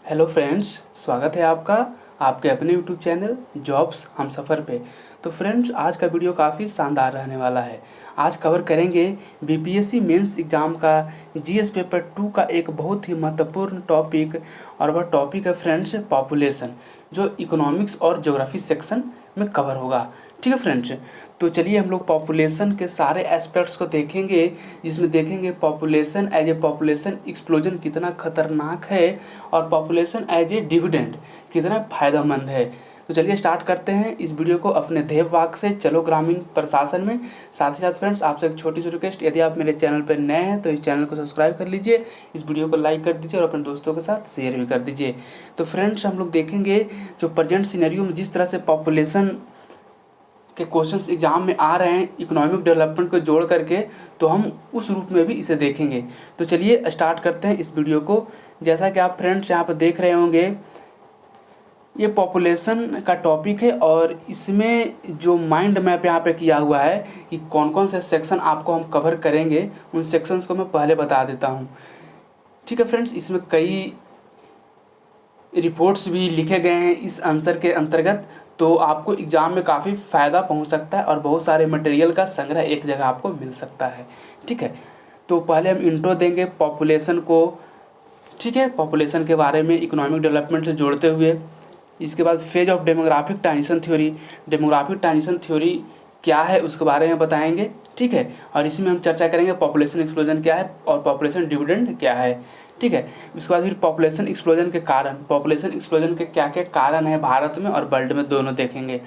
Hello friends, स्वागत है आपका आपके अपने यूट्यूब चैनल जॉब्स हमसफ़र पे। तो फ्रेंड्स, आज का वीडियो काफ़ी शानदार रहने वाला है। आज कवर करेंगे बीपीएससी मेंस एग्ज़ाम का जीएस पेपर 2 का एक बहुत ही महत्वपूर्ण टॉपिक, और वह टॉपिक है फ्रेंड्स पॉपुलेशन, जो इकोनॉमिक्स और ज्योग्राफी सेक्शन में कवर होगा। ठीक है फ्रेंड्स, तो चलिए हम लोग पॉपुलेशन के सारे एस्पेक्ट्स को देखेंगे, जिसमें देखेंगे population as a population explosion कितना खतरनाक है और पॉपुलेशन एज ए डिविडेंड कितना फ़ायदेमंद है। तो चलिए स्टार्ट करते हैं इस वीडियो को अपने देव वाक्य से, चलो ग्रामीण प्रशासन में। साथ ही साथ फ्रेंड्स, आपसे एक छोटी सी रिक्वेस्ट, यदि आप मेरे चैनल पर नए हैं तो इस चैनल को सब्सक्राइब कर लीजिए, इस वीडियो को लाइक कर दीजिए और अपने दोस्तों के साथ शेयर भी कर दीजिए। तो फ्रेंड्स, हम लोग देखेंगे जो प्रेजेंट सिनेरियो में जिस तरह से पॉपुलेशन के क्वेश्चंस एग्जाम में आ रहे हैं इकोनॉमिक डेवलपमेंट को जोड़ करके, तो हम उस रूप में भी इसे देखेंगे। तो चलिए स्टार्ट करते हैं इस वीडियो को। जैसा कि आप फ्रेंड्स यहाँ पर देख रहे होंगे, ये पॉपुलेशन का टॉपिक है और इसमें जो माइंड मैप यहाँ पे किया हुआ है कि कौन कौन से सेक्शन आपको हम कवर करेंगे, उन सेक्शंस को मैं पहले बता देता हूँ। ठीक है फ्रेंड्स, इसमें कई रिपोर्ट्स भी लिखे गए हैं इस आंसर के अंतर्गत, तो आपको एग्ज़ाम में काफ़ी फ़ायदा पहुंच सकता है और बहुत सारे मटेरियल का संग्रह एक जगह आपको मिल सकता है। ठीक है, तो पहले हम इंट्रो देंगे पॉपुलेशन को। ठीक है, पॉपुलेशन के बारे में इकोनॉमिक डेवलपमेंट से जोड़ते हुए। इसके बाद phase of demographic transition theory, demographic transition theory क्या है उसके बारे में बताएंगे। ठीक है, और इसमें हम चर्चा करेंगे पॉपुलेशन एक्सप्लोजन क्या है और पॉपुलेशन डिविडेंड क्या है। ठीक है, उसके बाद फिर पॉपुलेशन एक्सप्लोजन के कारण, पॉपुलेशन एक्सप्लोजन के क्या क्या कारण है भारत में और वर्ल्ड में, दोनों देखेंगे।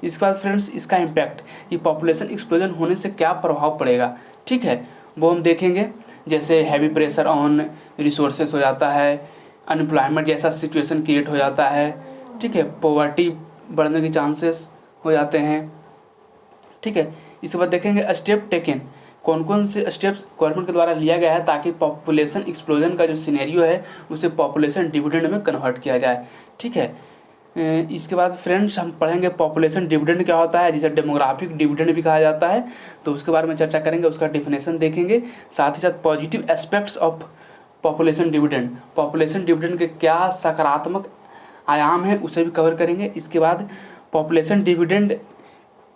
इसके बाद फ्रेंड्स, इसका इम्पैक्ट, कि पॉपुलेशन एक्सप्लोजन होने से क्या प्रभाव पड़ेगा, ठीक है, वो हम देखेंगे। जैसे हैवी प्रेशर ऑन रिसोर्सेस हो जाता है, अनएम्प्लॉयमेंट जैसा सिचुएशन क्रिएट हो जाता है। ठीक है, पॉवर्टी बढ़ने के चांसेस हो जाते हैं। ठीक है, इसके बाद देखेंगे स्टेप टेकन, कौन कौन से स्टेप्स गवर्नमेंट के द्वारा लिया गया है ताकि पॉपुलेशन एक्सप्लोजन का जो सिनेरियो है उसे पॉपुलेशन डिविडेंड में कन्वर्ट किया जाए। ठीक है, इसके बाद फ्रेंड्स हम पढ़ेंगे पॉपुलेशन डिविडेंड क्या होता है, जिसे डेमोग्राफिक डिविडेंड भी कहा जाता है, तो उसके बारे में चर्चा करेंगे, उसका डिफिनेशन देखेंगे। साथ ही साथ positive aspects of population dividend, population dividend के क्या सकारात्मक आयाम है उसे भी कवर करेंगे। इसके बाद पॉपुलेशन डिविडेंड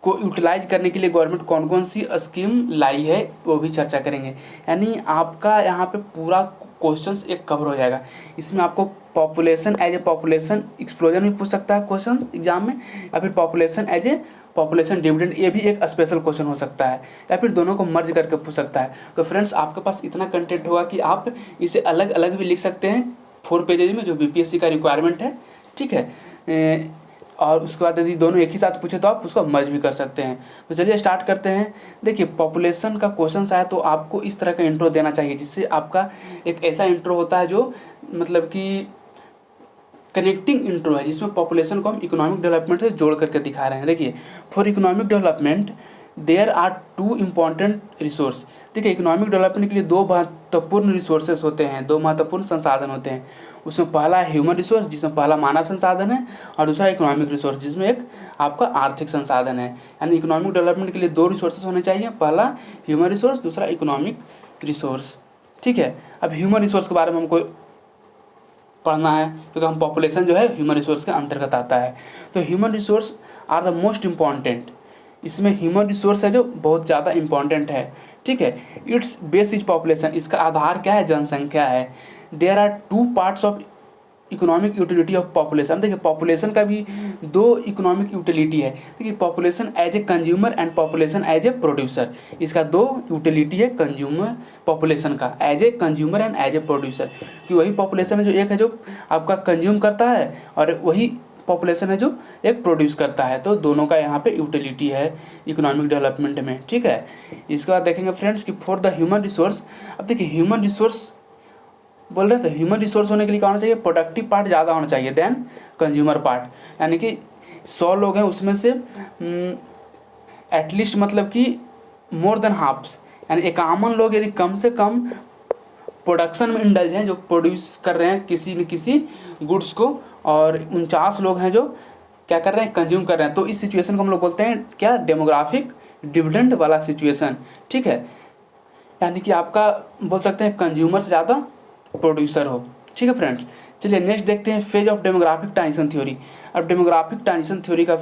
को यूटिलाइज करने के लिए गवर्नमेंट कौन कौन सी स्कीम लाई है वो भी चर्चा करेंगे। यानी आपका यहाँ पे पूरा क्वेश्चंस एक कवर हो जाएगा। इसमें आपको population as a population explosion भी पूछ सकता है क्वेश्चन एग्जाम में, या फिर population as a population dividend, ये भी एक स्पेशल क्वेश्चन हो सकता है, या फिर दोनों को मर्ज करके पूछ सकता है। तो फ्रेंड्स, आपके पास इतना कंटेंट होगा कि आप इसे अलग अलग भी लिख सकते हैं 4 पेजेज में, जो बीपीएससी का रिक्वायरमेंट है। ठीक है, और उसके बाद यदि दोनों एक ही साथ पूछे तो आप उसको मर्ज भी कर सकते हैं। तो चलिए स्टार्ट करते हैं। देखिए, पॉपुलेशन का क्वेश्चन आया तो आपको इस तरह का इंट्रो देना चाहिए, जिससे आपका एक ऐसा इंट्रो होता है जो मतलब कि कनेक्टिंग इंट्रो है, जिसमें पॉपुलेशन को हम इकोनॉमिक डेवलपमेंट से जोड़ करके दिखा रहे हैं। देखिए, for economic development there are 2 important resource. देखिए, इकोनॉमिक डेवलपमेंट के लिए 2 महत्वपूर्ण रिसोर्सेज होते हैं, 2 महत्वपूर्ण संसाधन होते हैं। उसमें पहला है ह्यूमन रिसोर्स, जिसमें पहला मानव संसाधन है, और दूसरा इकोनॉमिक रिसोर्स, जिसमें एक आपका आर्थिक संसाधन है। यानी इकोनॉमिक डेवलपमेंट के लिए 2 रिसोर्सेज होने चाहिए, पहला ह्यूमन रिसोर्स, दूसरा इकोनॉमिक रिसोर्स। ठीक है, अब ह्यूमन रिसोर्स के बारे में हमको पढ़ना है, क्योंकि हम पॉपुलेशन जो है ह्यूमन रिसोर्स के अंतर्गत आता है। तो human resource are the most important, इसमें ह्यूमन रिसोर्स है जो बहुत ज़्यादा इम्पॉर्टेंट है। ठीक है, इट्स बेस इज पॉपुलेशन, इसका आधार क्या है, जनसंख्या है। There are 2 parts of economic utility of population. देखिए, पॉपुलेशन का भी 2 इकोनॉमिक यूटिलिटी है। देखिए, population as a consumer and population as a producer, इसका 2 यूटिलिटी है कंज्यूमर पॉपुलेशन का, as a consumer and as a producer. कि वही पॉपुलेशन है जो एक है जो आपका कंज्यूम करता है, और वही पॉपुलेशन है जो एक प्रोड्यूस करता है। तो दोनों का यहाँ पे यूटिलिटी है इकोनॉमिक डेवलपमेंट में। ठीक है, इसके बाद देखेंगे फ्रेंड्स कि फॉर द ह्यूमन रिसोर्स, अब देखिए ह्यूमन रिसोर्स बोल रहे हैं, तो ह्यूमन रिसोर्स होने के लिए क्या होना चाहिए, प्रोडक्टिव पार्ट ज़्यादा होना चाहिए देन कंज्यूमर पार्ट। यानी कि 100 लोग हैं, उसमें से एटलीस्ट मतलब कि मोर देन हाफ्स, यानी 51 लोग यदि कम से कम प्रोडक्शन में इंडल्ज हैं, जो प्रोड्यूस कर रहे हैं किसी न किसी गुड्स को, और 49 लोग हैं जो क्या कर रहे हैं, कंज्यूम कर रहे हैं। तो इस सिचुएशन को हम लोग बोलते हैं क्या, डेमोग्राफिक डिविडेंड वाला सिचुएशन। ठीक है, यानी कि आपका बोल सकते हैं कंज्यूमर से ज़्यादा प्रोड्यूसर हो। ठीक है फ्रेंड्स, चलिए नेक्स्ट देखते हैं phase of demographic transition theory. अब डेमोग्राफिक ट्रांजिशन थ्योरी का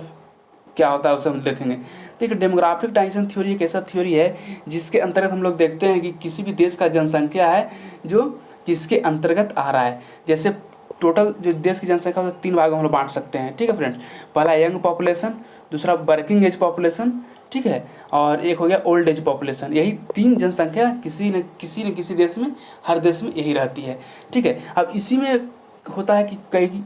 क्या होता है उसे हम देखेंगे। देखिए डेमोग्राफिक ट्रांजिशन थ्योरी एक ऐसा थ्योरी है जिसके अंतर्गत हम लोग देखते हैं कि किसी भी देश का जनसंख्या है जो किसके अंतर्गत आ रहा है। जैसे टोटल जो देश की जनसंख्या है 3 भागों में हम लोग बांट सकते हैं, ठीक है फ्रेंड्स। पहला यंग पॉपुलेशन, दूसरा वर्किंग एज पॉपुलेशन, ठीक है, और एक हो गया ओल्ड एज पॉपुलेशन। यही 3 जनसंख्या किसी न किसी देश में, हर देश में यही रहती है, ठीक है। अब इसी में होता है कि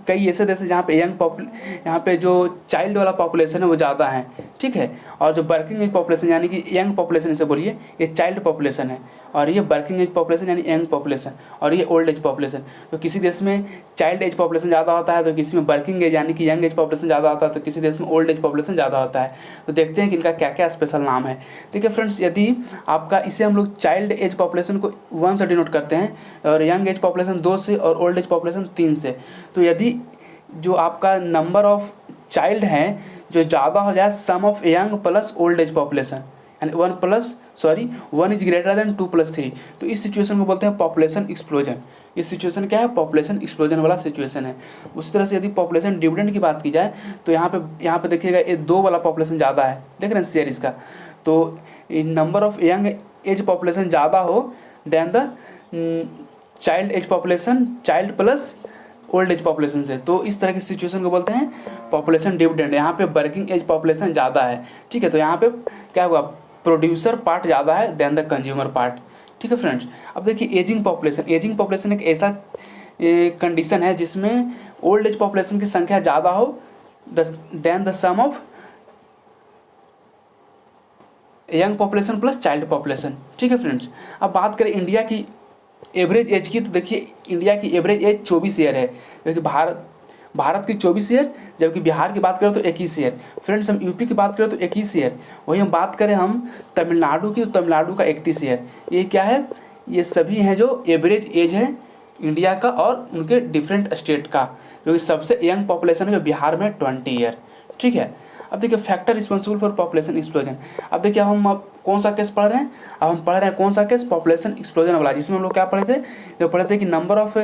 कई ऐसे देश हैं जहाँ पे यहाँ पे जो चाइल्ड वाला पॉपुलेशन है वो ज़्यादा है, ठीक है, और जो वर्किंग एज पॉपुलेशन यानी कि यंग पॉपुलेशन इसे बोलिए, ये चाइल्ड पॉपुलेशन है, और ये वर्किंग एज पॉपुलेशन यानी यंग पॉपुलेशन, और ये ओल्ड एज पॉपुलेशन। तो किसी देश में चाइल्ड एज पॉपुलेशन ज़्यादा होता है तो किसी में वर्किंग एज यानी कि यंग एज पॉपुलेशन ज़्यादा होता है, तो किसी देश में ओल्ड एज पॉपुलेशन ज़्यादा होता है। तो देखते हैं कि इनका क्या क्या स्पेशल नाम है। देखिए फ्रेंड्स, यदि आपका इसे हम लोग चाइल्ड एज पॉपुलेशन को 1 से डिनोट करते हैं और यंग एज पॉपुलेशन 2 से और ओल्ड एज पॉपुलेशन 3 से। तो यदि जो आपका नंबर ऑफ चाइल्ड हैं जो ज़्यादा हो जाए sum of young plus old age population and 1 is greater than 2+3, तो इस सिचुएशन को बोलते हैं पॉपुलेशन एक्सप्लोजन। इस सिचुएशन क्या है? पॉपुलेशन एक्सप्लोजन वाला सिचुएशन है। उसी तरह से यदि पॉपुलेशन डिविडेंड की बात की जाए तो यहाँ पे देखिएगा ये 2 वाला पॉपुलेशन ज़्यादा है, देख रहे हैं शेयर इसका। तो number of young age population ज़्यादा हो then the child age population, child plus old age population से, तो इस तरह की सिचुएशन को बोलते हैं पॉपुलेशन डिविडेंड। यहाँ पे वर्किंग एज पॉपुलेशन ज़्यादा है, ठीक है, तो यहाँ पे क्या हुआ? प्रोड्यूसर पार्ट ज़्यादा है देन द कंज्यूमर पार्ट, ठीक है फ्रेंड्स। अब देखिए एजिंग पॉपुलेशन एक ऐसा कंडीशन है जिसमें ओल्ड एज पॉपुलेशन की संख्या ज़्यादा हो then the sum of young population plus child population, ठीक है फ्रेंड्स। अब बात करें इंडिया की एवरेज एज की, तो देखिए इंडिया की एवरेज एज 24 ईयर है, क्योंकि भारत की 24 ईयर, जबकि बिहार की बात करें तो 21 ईयर। फ्रेंड्स हम यूपी की बात करें तो 21 ईयर, वही हम बात करें हम तमिलनाडु की तो तमिलनाडु का 31 ईयर। ये क्या है? ये सभी हैं जो एवरेज एज है इंडिया का और उनके डिफरेंट स्टेट का, क्योंकि सबसे यंग पॉपुलेशन है जो बिहार में 20 ईयर, ठीक है। अब देखिए factor responsible for population explosion. अब देखिए अब कौन सा केस पढ़ रहे हैं? अब हम पढ़ रहे हैं कौन सा केस? पॉपुलेशन एक्सप्लोजन वाला, जिसमें हम लोग क्या पढ़े थे? जो पढ़े थे कि number of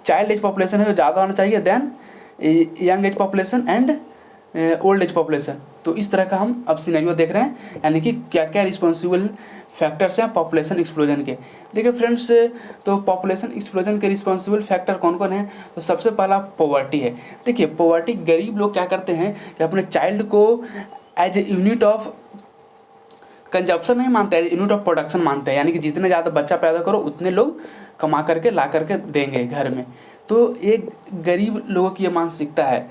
child age population है जो ज़्यादा होना चाहिए then young age population and old age population. तो इस तरह का हम अब सिनेरियो देख रहे हैं, यानी कि क्या क्या रिस्पॉन्सिबल फैक्टर्स हैं पॉपुलेशन एक्सप्लोजन के। देखिए फ्रेंड्स, तो पॉपुलेशन एक्सप्लोजन के रिस्पॉन्सिबल फैक्टर कौन कौन है? तो सबसे पहला पॉवर्टी है। देखिए पॉवर्टी, गरीब लोग क्या करते हैं कि अपने चाइल्ड को as a unit of consumption नहीं मानते हैं, यूनिट ऑफ प्रोडक्शन मानते हैं, यानी कि जितने ज़्यादा बच्चा पैदा करो उतने लोग कमा करके ला करके देंगे घर में। तो एक गरीब लोगों की ये मानसिकता है,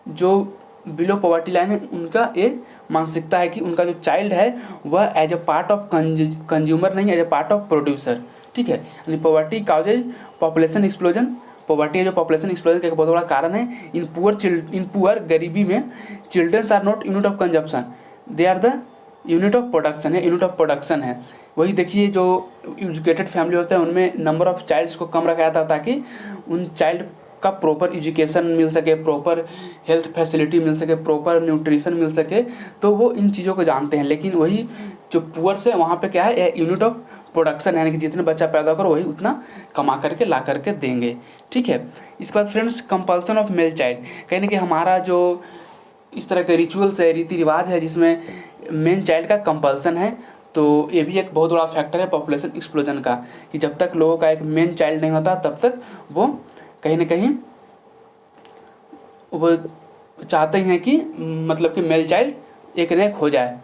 जो बिलो पॉवर्टी लाइन है उनका ये मानसिकता है कि उनका जो चाइल्ड है वह as a part of consumer नहीं, as a part of producer, ठीक है। यानी poverty causes population explosion. Poverty है जो पॉपुलेशन एक्सप्लोजन का एक बहुत बड़ा कारण है। इन पुअर गरीबी में childrens are not unit of consumption, they are the unit of production है, यूनिट ऑफ प्रोडक्शन है। वही देखिए जो एजुकेटेड फैमिली होते हैं उनमें नंबर ऑफ चाइल्ड्स को कम रखा जाता है ताकि उन चाइल्ड का प्रॉपर एजुकेशन मिल सके, प्रॉपर हेल्थ फैसिलिटी मिल सके, प्रॉपर न्यूट्रिशन मिल सके, तो वो इन चीज़ों को जानते हैं। लेकिन वही जो पुअर से वहाँ पे क्या है? यूनिट ऑफ प्रोडक्शन, यानी कि जितने बच्चा पैदा करो वही उतना कमा करके ला करके देंगे, ठीक है। इसके बाद friends compulsion of male child, कहीं ना कि हमारा जो इस तरह के रिचुअल्स है, रीति रिवाज है जिसमें मेन चाइल्ड का कंपल्सन है, तो ये भी एक बहुत बड़ा फैक्टर है पॉपुलेशन एक्सप्लोजन का, कि जब तक लोगों का एक मेन चाइल्ड नहीं होता तब तक वो कहीं ना कहीं वो चाहते हैं कि मतलब कि मेल चाइल्ड एक न एक हो जाए।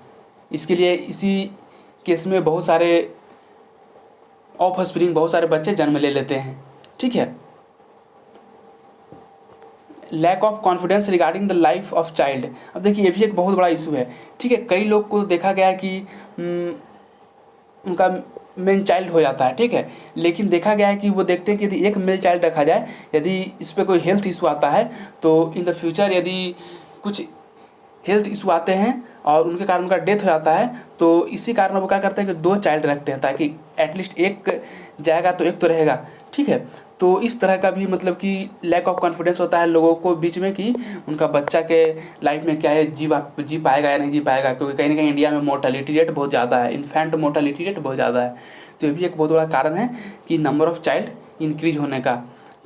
इसके लिए इसी केस में बहुत सारे ऑफस्प्रिंग, बहुत सारे बच्चे जन्म ले लेते हैं, ठीक है। Lack of confidence regarding the life of child. अब देखिए ये भी एक बहुत बड़ा इशू है, ठीक है। कई लोग को देखा गया है कि उनका मेन चाइल्ड हो जाता है, ठीक है, लेकिन देखा गया है कि वो देखते हैं कि यदि एक मेल चाइल्ड रखा जाए, यदि इस पर कोई हेल्थ इशू आता है तो इन द फ्यूचर यदि कुछ हेल्थ इशू आते हैं और उनके कारण उनका डेथ हो जाता है, तो इसी कारण वो क्या करते हैं कि 2 चाइल्ड रखते हैं ताकि एटलीस्ट एक जाएगा तो एक तो रहेगा, ठीक है। तो इस तरह का भी मतलब कि लैक ऑफ कॉन्फिडेंस होता है लोगों को बीच में कि उनका बच्चा के लाइफ में क्या है, जी पाएगा या नहीं जी पाएगा, क्योंकि कहीं ना कहीं इंडिया में मोर्टेलिटी रेट बहुत ज़्यादा है, इन्फेंट मोर्टेलिटी रेट बहुत ज़्यादा है। तो ये भी एक बहुत बड़ा कारण है कि नंबर ऑफ चाइल्ड इंक्रीज होने का,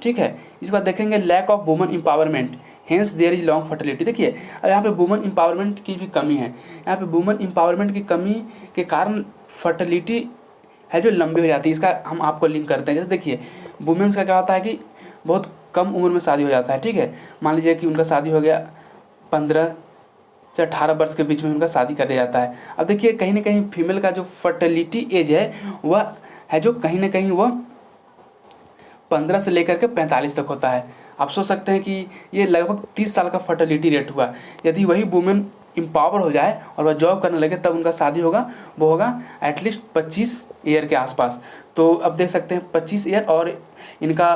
ठीक है। इसके बाद देखेंगे lack of woman empowerment, hence there is long fertility. देखिए अब यहाँ पे वुमन एम्पावरमेंट की भी कमी है, यहाँ पे वुमन एम्पावरमेंट की कमी के कारण फर्टिलिटी है जो लंबी हो जाती है। इसका हम आपको लिंक करते हैं। जैसे देखिए वुमेंस का क्या होता है कि बहुत कम उम्र में शादी हो जाता है, ठीक है। मान लीजिए कि उनका शादी हो गया 15 से 18 वर्ष के बीच में उनका शादी कर दिया जाता है। अब देखिए कहीं ना कहीं फीमेल का जो फर्टिलिटी एज है वह है जो कहीं ना कहीं वह 15 से लेकर के 45 तक होता है। आप सोच सकते हैं कि ये लगभग 30 साल का फर्टिलिटी रेट हुआ। यदि वही वुमेन एम्पावर हो जाए और वह जॉब करने लगे तब उनका शादी होगा, वो होगा एटलीस्ट 25 ईयर के आसपास। तो अब देख सकते हैं 25 ईयर और इनका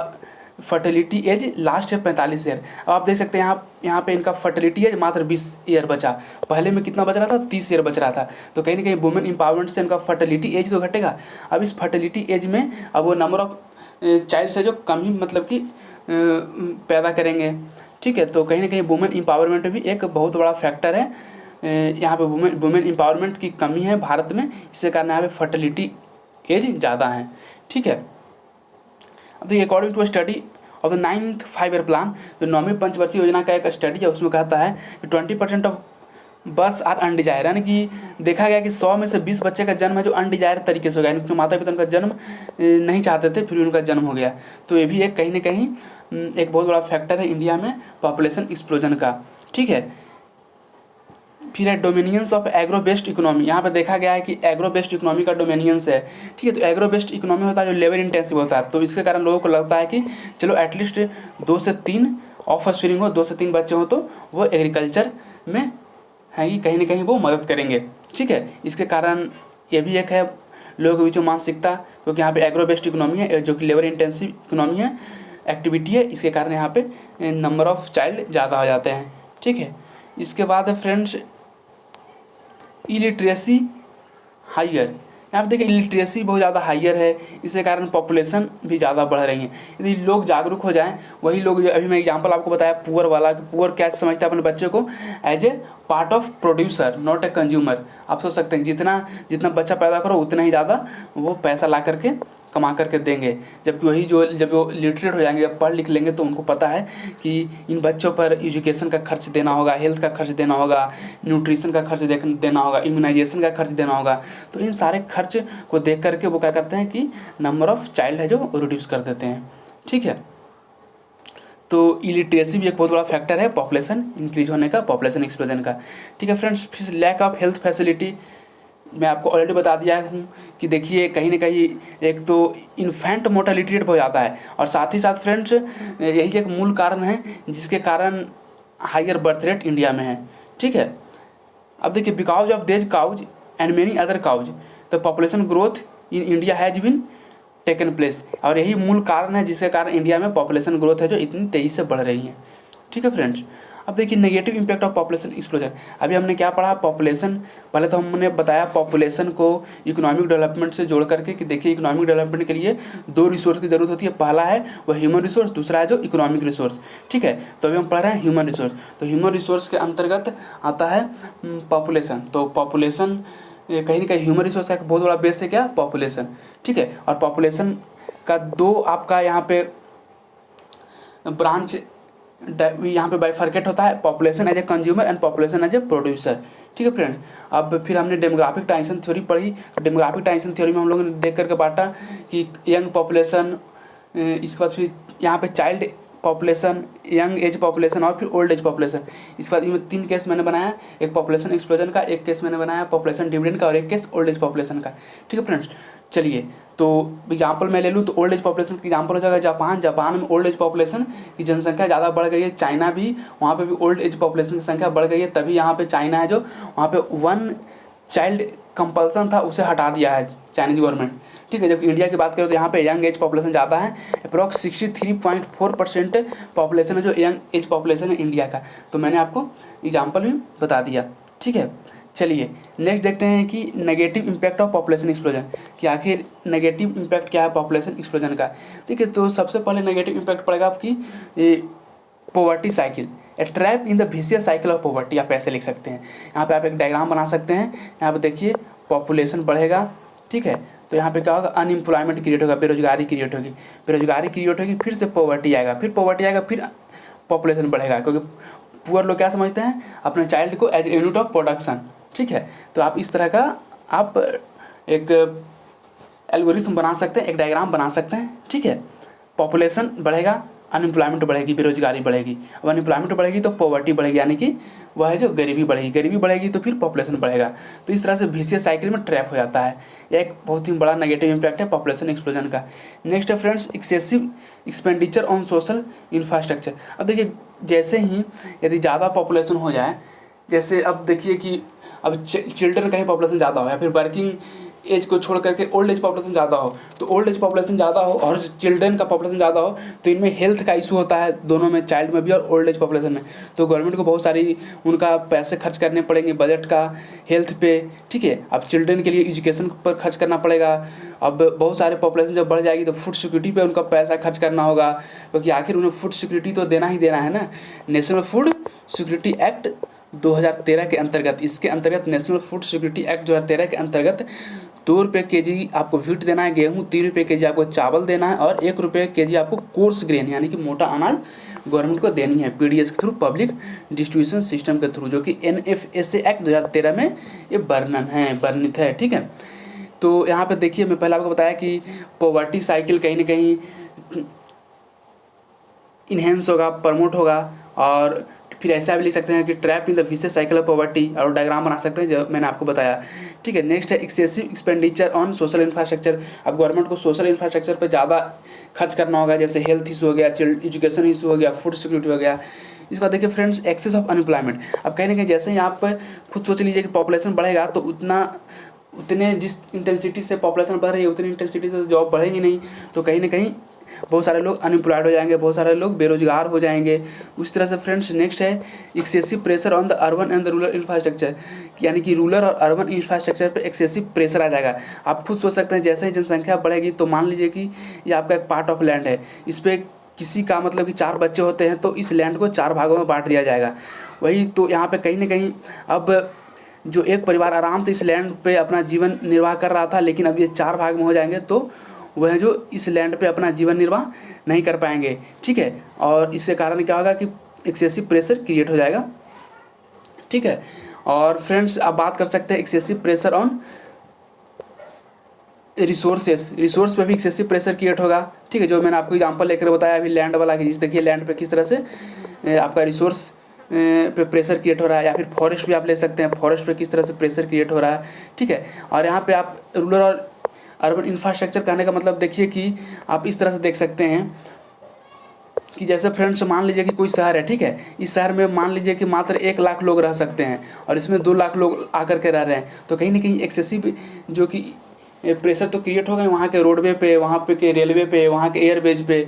फर्टिलिटी एज लास्ट है 45 ईयर। अब आप देख सकते हैं यहाँ पे इनका फर्टिलिटी एज मात्र 20 ईयर बचा, पहले में कितना बच रहा था, 30 ईयर बच रहा था। तो कहीं ना कहीं वुमेन एम्पावरमेंट से इनका फर्टिलिटी एज तो घटेगा। अब इस फर्टिलिटी एज में अब वो नंबर ऑफ चाइल्ड से जो कम ही मतलब कि पैदा करेंगे, ठीक है। तो कहीं ना कहीं वुमेन एम्पावरमेंट भी एक बहुत बड़ा फैक्टर है। यहाँ पे वुमेन एम्पावरमेंट की कमी है भारत में, इसके कारण यहाँ पे फर्टिलिटी एज ज़्यादा है, ठीक है। अब देखिए according to study of the 9th 5-year plan, जो 9वीं पंचवर्षीय योजना का एक स्टडी है, उसमें कहता है कि 20% ऑफ बर्थ्स आर अनडिजायर, यानी कि देखा गया कि 100 में से 20 बच्चे का जन्म है जो अनडिजायर तरीके से हो गया, यानी कि माता पिता उनका जन्म नहीं चाहते थे फिर उनका जन्म हो गया। तो ये भी एक कहीं ना कहीं एक बहुत बड़ा फैक्टर है इंडिया में पॉपुलेशन एक्सप्लोजन का, ठीक है। फिर है dominions of agro based economy. यहाँ पे देखा गया है कि एग्रो बेस्ड इकोनॉमी का डोमिनियंस है, ठीक है। तो एग्रो बेस्ड इकोनॉमी होता है जो लेबर इंटेंसिव होता है, तो इसके कारण लोगों को लगता है कि चलो एटलीस्ट 2 से 3 ऑफ स्प्रिंग हो, 2 से 3 बच्चे हो तो वो एग्रीकल्चर में है कि कहीं ना कहीं वो मदद करेंगे, ठीक है। इसके कारण ये भी एक है लोगों के बीच में मानसिकता, क्योंकि यहाँ पे एग्रो बेस्ड इकोनॉमी है जो कि लेबर इंटेंसिव इकोनॉमी है, एक्टिविटी है, इसके कारण यहाँ पे नंबर ऑफ चाइल्ड ज़्यादा हो जाते हैं, ठीक है। इसके बाद फ्रेंड्स इलिटरेसी हाइयर, यहाँ पे देखिए इलिटरेसी बहुत ज़्यादा हाइयर है, इसके कारण पॉपुलेशन भी ज़्यादा बढ़ रही है। यदि लोग जागरूक हो जाएं, वही लोग जो अभी मैं एग्जांपल आपको बताया पुअर वाला, कि पुअर क्या समझता है अपने बच्चे को as a part of producer not a consumer. आप सोच सकते हैं जितना बच्चा पैदा करो उतना ही ज़्यादा वो पैसा ला करके कमा करके देंगे, जबकि वही जब वो लिटरेट हो जाएंगे, जब पढ़ लिख लेंगे तो उनको पता है कि इन बच्चों पर एजुकेशन का खर्च देना होगा, हेल्थ का खर्च देना होगा, न्यूट्रिशन का खर्च देना होगा, इम्यूनाइजेशन का खर्च देना होगा। तो इन सारे खर्च को देख करके वो क्या करते हैं कि नंबर ऑफ चाइल्ड है जो रिड्यूस कर देते हैं, ठीक है। तो इलिटरेसी भी एक बहुत बड़ा फैक्टर है पॉपुलेशन इंक्रीज होने का, पॉपुलेशन एक्सप्लोजन का, ठीक है फ्रेंड्स। फिर लैक ऑफ हेल्थ फैसिलिटी मैं आपको ऑलरेडी बता दिया हूँ कि देखिए कहीं ना कहीं एक तो इन्फेंट मोर्टेलिटी रेट हो जाता है, और साथ ही साथ फ्रेंड्स यही एक मूल कारण है जिसके कारण हाइयर बर्थ रेट इंडिया में है, ठीक है। अब देखिए because of these cause and many other cause the population growth in India has been taken place, और यही मूल कारण है जिसके कारण इंडिया में पॉपुलेशन ग्रोथ है जो इतनी तेज़ी से बढ़ रही है, ठीक है फ्रेंड्स। अब देखिए negative impact of population explosion. अभी हमने क्या पढ़ा, पॉपुलेशन, पहले तो हमने बताया पॉपुलेशन को इकोनॉमिक डेवलपमेंट से जोड़ करके कि देखिए इकोनॉमिक डेवलपमेंट के लिए 2 रिसोर्स की जरूरत होती है, पहला है वह ह्यूमन रिसोर्स, दूसरा है जो इकोनॉमिक रिसोर्स, ठीक है। तो अभी हम पढ़ रहे हैं ह्यूमन रिसोर्स। तो ह्यूमन रिसोर्स के अंतर्गत आता है पॉपुलेशन। तो पॉपुलेशन कहीं ना कहीं ह्यूमन रिसोर्स का एक बहुत बड़ा बेस है क्या, पॉपुलेशन, ठीक है। और पॉपुलेशन का 2 आपका यहाँ पे ब्रांच यहाँ पे बाइफर्केट होता है, population as a consumer and population as a producer, ठीक है फ्रेंड। अब फिर हमने डेमोग्राफिक ट्रांजिशन थ्योरी पढ़ी। तो डेमोग्राफिक ट्रांजिशन थ्योरी में हम लोगों ने देख करके बांटा कि यंग पॉपुलेशन, इसके बाद फिर यहाँ पे child population, young age population और फिर ओल्ड एज पॉपुलेशन। इसके बाद इनमें 3 केस मैंने बनाया, एक पॉपुलेशन एक्सप्लोजन का, एक केस मैंने बनाया पॉपुलेशन डिविडेंड का और एक केस ओल्ड एज पॉपुलेशन का, ठीक है फ्रेंड्स। चलिए तो एग्जाम्पल मैं ले लूँ तो ओल्ड एज पॉपुलेशन का एग्जाम्पल हो जाएगा जापान में ओल्ड एज पॉपुलेशन की जनसंख्या ज़्यादा बढ़ गई है। चाइना भी, वहाँ पे भी ओल्ड एज पॉपुलेशन की संख्या बढ़ गई है, तभी यहाँ पे चाइना है जो वहाँ पे 1 चाइल्ड कंपल्सन था उसे हटा दिया है चाइनीज गवर्नमेंट, ठीक है। जबकि इंडिया की बात करें तो यहाँ पे यंग एज पॉपुलेशन ज़्यादा है, अप्रॉक्स 63.4% पॉपुलेशन है जो यंग एज पॉपुलेशन है इंडिया का। तो मैंने आपको एग्जाम्पल भी बता दिया, ठीक है। चलिए नेक्स्ट देखते हैं कि negative impact of population explosion, कि आखिर नेगेटिव इम्पैक्ट क्या है पॉपुलेशन एक्सप्लोजन का, ठीक है। तो सबसे पहले नेगेटिव इम्पैक्ट पड़ेगा आपकी poverty cycle, A trap in the vicious cycle of poverty, आप ऐसे लिख सकते हैं। यहाँ पे आप एक डायग्राम बना सकते हैं। यहाँ पे देखिए पॉपुलेशन बढ़ेगा, ठीक है, तो यहाँ पे क्या होगा, अनएम्प्लॉयमेंट क्रिएट होगा, बेरोजगारी क्रिएट होगी, बेरोजगारी क्रिएट होगी, फिर से पॉवर्टी आएगा, फिर पॉपुलेशन बढ़ेगा, क्योंकि पुअर लोग क्या समझते हैं अपने चाइल्ड को एज यूनिट ऑफ प्रोडक्शन। ठीक है, तो आप इस तरह का आप एक एल्गोरिथम बना सकते हैं, एक डायग्राम बना सकते हैं। ठीक है, पॉपुलेशन बढ़ेगा, अनएम्प्लॉयमेंट बढ़ेगी, बेरोजगारी बढ़ेगी, अब अनएम्प्लॉयमेंट बढ़ेगी तो पॉवर्टी बढ़ेगी, यानी कि वह है जो गरीबी बढ़ेगी, गरीबी बढ़ेगी तो फिर पॉपुलेशन बढ़ेगा। तो इस तरह से विशियस साइकिल में ट्रैप हो जाता है। यह एक बहुत ही बड़ा नेगेटिव इम्पैक्ट है पॉपुलेशन एक्सप्लोजन का। नेक्स्ट है friends, excessive expenditure on social infrastructure. अब देखिए, जैसे ही यदि ज़्यादा पॉपुलेशन हो जाए, जैसे अब देखिए कि अब चिल्ड्रन का ही पॉपुलेशन ज़्यादा हो या फिर वर्किंग एज को छोड़ करके ओल्ड एज पॉपुलेशन ज़्यादा हो, तो ओल्ड एज पॉपुलेशन ज़्यादा हो और चिल्ड्रन का पॉपुलेशन ज़्यादा हो, तो इनमें हेल्थ का इशू होता है, दोनों में, चाइल्ड में भी और ओल्ड एज पॉपुलेशन में। तो गवर्नमेंट को बहुत सारी उनका पैसे खर्च करने पड़ेंगे बजट का हेल्थ पे। ठीक है, अब चिल्ड्रन के लिए एजुकेशन पर खर्च करना पड़ेगा। अब बहुत सारे पॉपुलेशन जब बढ़ जाएगी तो फूड सिक्योरिटी पे उनका पैसा खर्च करना होगा, क्योंकि आखिर उन्हें फूड सिक्योरिटी तो देना ही देना है ना। नेशनल फूड सिक्योरिटी एक्ट 2013 के अंतर्गत, इसके अंतर्गत नेशनल फूड सिक्योरिटी एक्ट 2013 के अंतर्गत 2 रुपये के.जी. आपको व्हीट देना है, गेहूँ 3 रुपये के.जी. आपको चावल देना है, और 1 रुपये के.जी. आपको कोर्स ग्रेन यानी कि मोटा अनाज गवर्नमेंट को देनी है, पीडीएस के थ्रू, पब्लिक डिस्ट्रीब्यूशन सिस्टम के थ्रू, जो कि एनएफएसए एक्ट 2013 में ये वर्णित है। ठीक है, तो यहाँ पे देखिए, मैं पहले आपको बताया कि पॉवर्टी साइकिल कहीं ना कहीं इन्हेंस होगा, प्रमोट होगा, और फिर ऐसा भी लिख सकते हैं कि trap in the vicious cycle of poverty, और डायग्राम बना सकते हैं जो मैंने आपको बताया। ठीक है, नेक्स्ट है excessive expenditure on social infrastructure. अब गवर्नमेंट को सोशल इंफ्रास्ट्रक्चर पर ज़्यादा खर्च करना होगा, जैसे हेल्थ इशू हो गया, एजुकेशन इशू हो गया, फूड सिक्योरिटी हो गया। इसके बाद देखिए फ्रेंड्स, एक्सेस ऑफ अनएम्प्लॉयमेंट। अब कहीं ना कहीं जैसे ही आप खुद सोच लीजिए कि पॉपुलेशन बढ़ेगा तो उतने जिस इंटेंसिटी से पॉपुलेशन बढ़ रही है उतनी इंटेंसिटी से जॉब बढ़ेगी नहीं, तो कहीं ना कहीं बहुत सारे लोग अनएम्प्लॉयड हो जाएंगे, बहुत सारे लोग बेरोजगार हो जाएंगे। उस तरह से फ्रेंड्स नेक्स्ट है excessive pressure on the urban and the rural infrastructure, यानी कि रूरल और अर्बन इंफ्रास्ट्रक्चर पे एक्सेसिव प्रेशर आ जाएगा। आप खुद सोच सकते हैं, जैसे ही जनसंख्या बढ़ेगी तो मान लीजिए कि ये आपका एक पार्ट ऑफ लैंड है, इस पर किसी का मतलब कि 4 बच्चे होते हैं, तो इस लैंड को 4 भागों में बांट दिया जाएगा। वही तो यहाँ पे कहीं ना कहीं अब जो एक परिवार आराम से इस लैंड पे अपना जीवन निर्वाह कर रहा था, लेकिन अब ये 4 भाग में हो जाएंगे, तो वह जो इस लैंड पे अपना जीवन निर्वाह नहीं कर पाएंगे। ठीक है, और इसके कारण क्या होगा कि एक्सेसिव प्रेशर क्रिएट हो जाएगा। ठीक है, और फ्रेंड्स आप बात कर सकते हैं एक्सेसिव प्रेशर ऑन रिसोर्स पे भी एक्सेसिव प्रेशर क्रिएट होगा। ठीक है, जो मैंने आपको एग्जांपल लेकर बताया अभी लैंड वाला, कि देखिए लैंड पे किस तरह से आपका रिसोर्स पे प्रेशर क्रिएट हो रहा है, या फिर फॉरेस्ट भी आप ले सकते हैं, फॉरेस्ट पे किस तरह से प्रेशर क्रिएट हो रहा है। ठीक है, और यहाँ पे आप रूरल और अर्बन इंफ्रास्ट्रक्चर कहने का मतलब देखिए कि आप इस तरह से देख सकते हैं कि जैसे फ्रेंड्स मान लीजिए कि कोई शहर है। ठीक है, इस शहर में मान लीजिए कि मात्र 1 लाख लोग रह सकते हैं और इसमें 2 लाख लोग आकर के रह रहे हैं, तो कहीं ना कहीं एक्सेसिव जो कि प्रेशर तो क्रिएट होगा वहाँ के रोडवे पे, वहाँ पे के रेलवे पे, वहाँ के एयरबेज पे,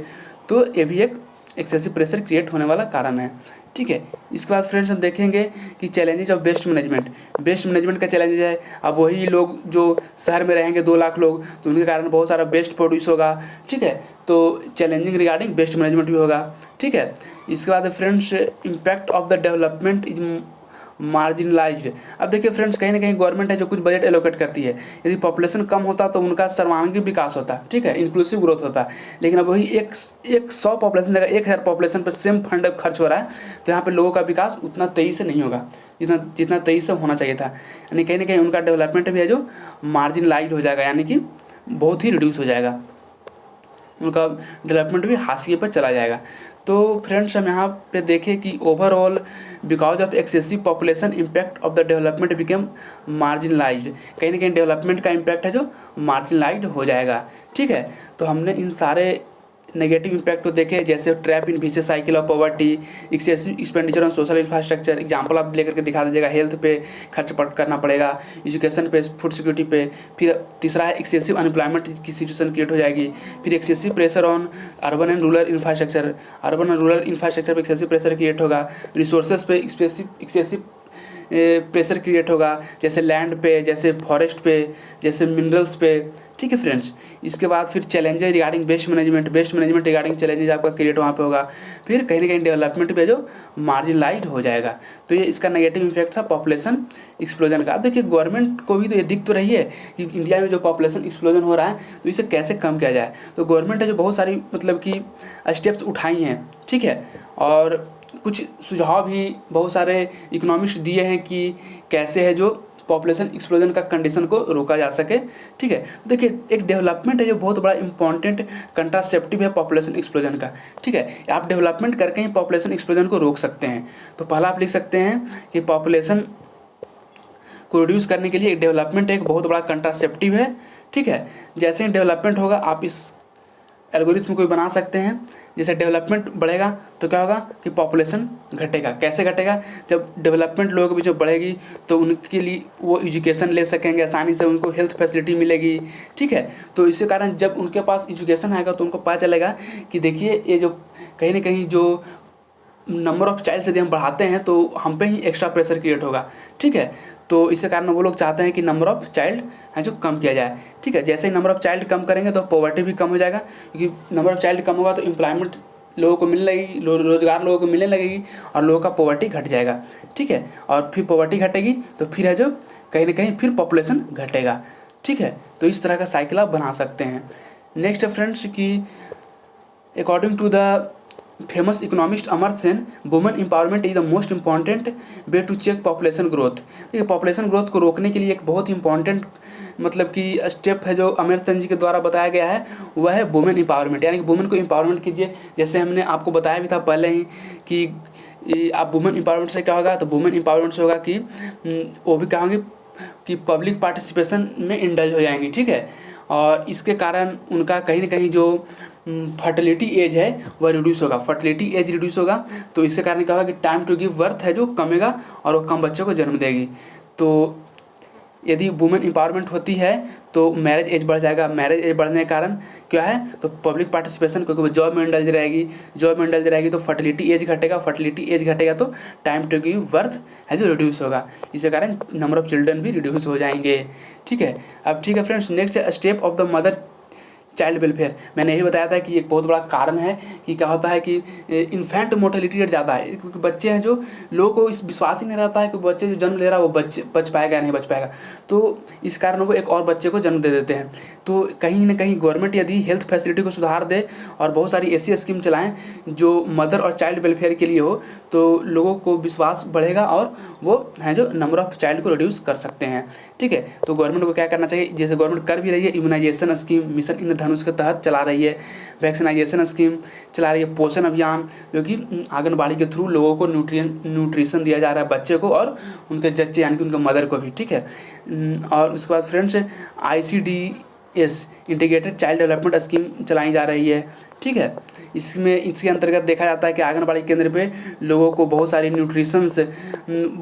तो ये भी एक एक्सेसिव प्रेशर क्रिएट होने वाला कारण है। ठीक है, इसके बाद फ्रेंड्स हम देखेंगे कि चैलेंजेज ऑफ बेस्ट मैनेजमेंट का चैलेंजेज है। अब वही लोग जो शहर में रहेंगे 2 लाख लोग, तो उनके कारण बहुत सारा वेस्ट प्रोड्यूस होगा। ठीक है, तो चैलेंजिंग रिगार्डिंग बेस्ट मैनेजमेंट भी होगा। ठीक है, इसके बाद friends impact of the development is marginalised. अब देखिए फ्रेंड्स, कहीं ना कहीं गवर्नमेंट है जो कुछ बजट एलोकेट करती है, यदि पॉपुलेशन कम होता तो उनका सर्वांगीण विकास होता। ठीक है, इंक्लूसिव ग्रोथ होता, लेकिन अब वही एक 100 पॉपुलेशन जगह 1000 पॉपुलेशन पर सेम फंड खर्च हो रहा है, तो यहाँ पे लोगों का विकास उतना तेजी से नहीं होगा जितना तेजी से होना चाहिए था। यानी कहीं ना कहीं उनका डेवलपमेंट भी है जो मार्जिनलाइज्ड हो जाएगा, यानी कि बहुत ही रिड्यूस हो जाएगा, उनका डेवलपमेंट भी हाशिए पर चला जाएगा। तो फ्रेंड्स हम यहाँ पे देखें कि overall because of excessive population impact of the development become marginalised, कहीं ना कहीं डेवलपमेंट का इम्पैक्ट है जो मार्जिनलाइज्ड हो जाएगा। ठीक है, तो हमने इन सारे नेगेटिव इम्पैक्ट को देखे, जैसे trap in vicious cycle of poverty, excessive expenditure on social infrastructure, example आप लेकर के दिखा दीजिएगा, हेल्थ पे खर्च करना पड़ेगा, एजुकेशन पे, फूड सिक्योरिटी पे। फिर तीसरा है एक्सेसिव अनएम्प्लॉयमेंट की सिचुएशन क्रिएट हो जाएगी। फिर excessive pressure on urban and rural infrastructure, urban and rural infrastructure पे एक्सेसिव प्रेशर क्रिएट होगा। रिसोर्सेज पे एक्सेसिव प्रेशर क्रिएट होगा, जैसे लैंड पे, जैसे फॉरेस्ट पे, जैसे मिनरल्स पे। ठीक है फ्रेंड्स। इसके बाद फिर challenges regarding best management regarding challenges आपका क्रिएट वहाँ पे होगा। फिर कहीं ना कहीं डेवलपमेंट पे जो मार्जिनलाइज हो जाएगा। तो ये इसका नेगेटिव इफेक्ट था पॉपुलेशन एक्सप्लोजन का। अब देखिए गवर्नमेंट को भी तो ये दिख तो रही है कि इंडिया में जो पॉपुलेशन एक्सप्लोजन हो रहा है तो इसे कैसे कम किया जाए। तो गवर्नमेंट ने जो बहुत सारी मतलब कि स्टेप्स उठाई हैं, ठीक है, और कुछ सुझाव भी बहुत सारे इकोनॉमिस्ट दिए हैं कि कैसे है जो पॉपुलेशन एक्सप्लोजन का कंडीशन को रोका जा सके, ठीक है। देखिए एक डेवलपमेंट है जो बहुत बड़ा इंपॉर्टेंट कंट्रासेप्टिव है पॉपुलेशन एक्सप्लोजन का, ठीक है। आप डेवलपमेंट करके ही पॉपुलेशन एक्सप्लोजन को रोक सकते हैं। तो पहला आप लिख सकते हैं कि पॉपुलेशन को रिड्यूस करने के लिए डेवलपमेंट एक बहुत बड़ा कंट्रासेप्टिव है, ठीक है। जैसे ही डेवलपमेंट होगा आप इस एल्गोरिथम को बना सकते हैं। जैसे डेवलपमेंट बढ़ेगा तो क्या होगा कि पॉपुलेशन घटेगा। कैसे घटेगा? जब डेवलपमेंट लोगों के बीच में बढ़ेगी तो उनके लिए वो एजुकेशन ले सकेंगे आसानी से, उनको हेल्थ फैसिलिटी मिलेगी, ठीक है। तो इसके कारण जब उनके पास एजुकेशन आएगा तो उनको पता चलेगा कि देखिए ये जो कहीं ना कहीं जो नंबर ऑफ चाइल्ड यदि हम बढ़ाते हैं तो हम पे ही एक्स्ट्रा प्रेशर क्रिएट होगा, ठीक है। तो इसके कारण वो लोग चाहते हैं कि नंबर ऑफ चाइल्ड है जो कम किया जाए, ठीक है। जैसे ही नंबर ऑफ चाइल्ड कम करेंगे तो पॉवर्टी भी कम हो जाएगा, क्योंकि नंबर ऑफ चाइल्ड कम होगा तो एम्प्लॉयमेंट लोगों को मिलने लगेगी, रोजगार लोगों को मिलने लगेगी और लोगों का पॉवर्टी घट जाएगा, ठीक है। और फिर पॉवर्टी घटेगी तो फिर है जो कहीं ना कहीं फिर पॉपुलेशन घटेगा, ठीक है। तो इस तरह का साइकिल आप बना सकते हैं। नेक्स्ट है फ्रेंड्स कि according to the famous economist Amartya Sen, women empowerment is the most important way to check population growth. देखिए पॉपुलेशन ग्रोथ को रोकने के लिए एक बहुत इंपॉर्टेंट मतलब कि स्टेप है जो अमर्त्य सेन जी के द्वारा बताया गया है, वह है वुमेन एम्पावरमेंट, यानी कि वुमेन को एम्पावरमेंट कीजिए। जैसे हमने आपको बताया भी था पहले ही कि आप वुमेन एम्पावरमेंट से क्या होगा, तो वुमेन एम्पावरमेंट से होगा कि वो भी क्या होंगी कि पब्लिक पार्टिसिपेशन में इंडल्ज हो जाएंगी, ठीक है। और इसके कारण उनका कहीं ना कहीं जो फर्टिलिटी एज है वह रिड्यूस होगा, फर्टिलिटी एज रिड्यूस होगा। तो इसके कारण क्या होगा कि टाइम टू गिव बर्थ है जो कमेगा और वो कम बच्चों को जन्म देगी। तो यदि वुमेन एम्पावरमेंट होती है तो मैरिज एज बढ़ जाएगा। मैरिज एज बढ़ने के कारण क्या है, तो पब्लिक पार्टिसिपेशन, क्योंकि वो जॉब में इंडल्ज रहेगी तो फर्टिलिटी एज घटेगा, फर्टिलिटी एज घटेगा तो टाइम टू गिव बर्थ है जो रिड्यूस होगा। इसके कारण नंबर ऑफ चिल्ड्रन भी रिड्यूस हो जाएंगे, ठीक है। अब ठीक है फ्रेंड्स, नेक्स्ट है step of the mother child welfare. मैंने यही बताया था कि एक बहुत बड़ा कारण है कि क्या होता है कि इन्फेंट मोर्टेलिटी रेट ज़्यादा है, क्योंकि बच्चे हैं जो लोगों को इस विश्वास ही नहीं रहता है कि बच्चे जो जन्म ले रहा है वो बच पाएगा या नहीं बच पाएगा, तो इस कारण वो एक और बच्चे को जन्म दे देते हैं। तो कहीं ना कहीं गवर्नमेंट यदि हेल्थ फैसिलिटी को सुधार दे और बहुत सारी ऐसी स्कीम चलाएं जो मदर और चाइल्ड वेलफेयर के लिए हो, तो लोगों को विश्वास बढ़ेगा और वो हैं जो नंबर ऑफ चाइल्ड को रिड्यूस कर सकते हैं, ठीक है। तो गवर्नमेंट को क्या करना चाहिए, जैसे गवर्नमेंट कर भी रही है, इम्यूनाइजेशन स्कीम मिशन इंद्रधनुष के तहत चला रही है, वैक्सीनाइजेशन स्कीम चला रही है, पोषण अभियान जो कि आंगनबाड़ी के थ्रू लोगों को न्यूट्रिशन दिया जा रहा है बच्चे को और उनके जच्चे यानी कि उनके मदर को भी, ठीक है। और उसके बाद friends ICDS integrated child development scheme चलाई जा रही है, ठीक है। इसके अंतर्गत देखा जाता है कि आंगनबाड़ी केंद्र पे लोगों को बहुत सारी न्यूट्रिशंस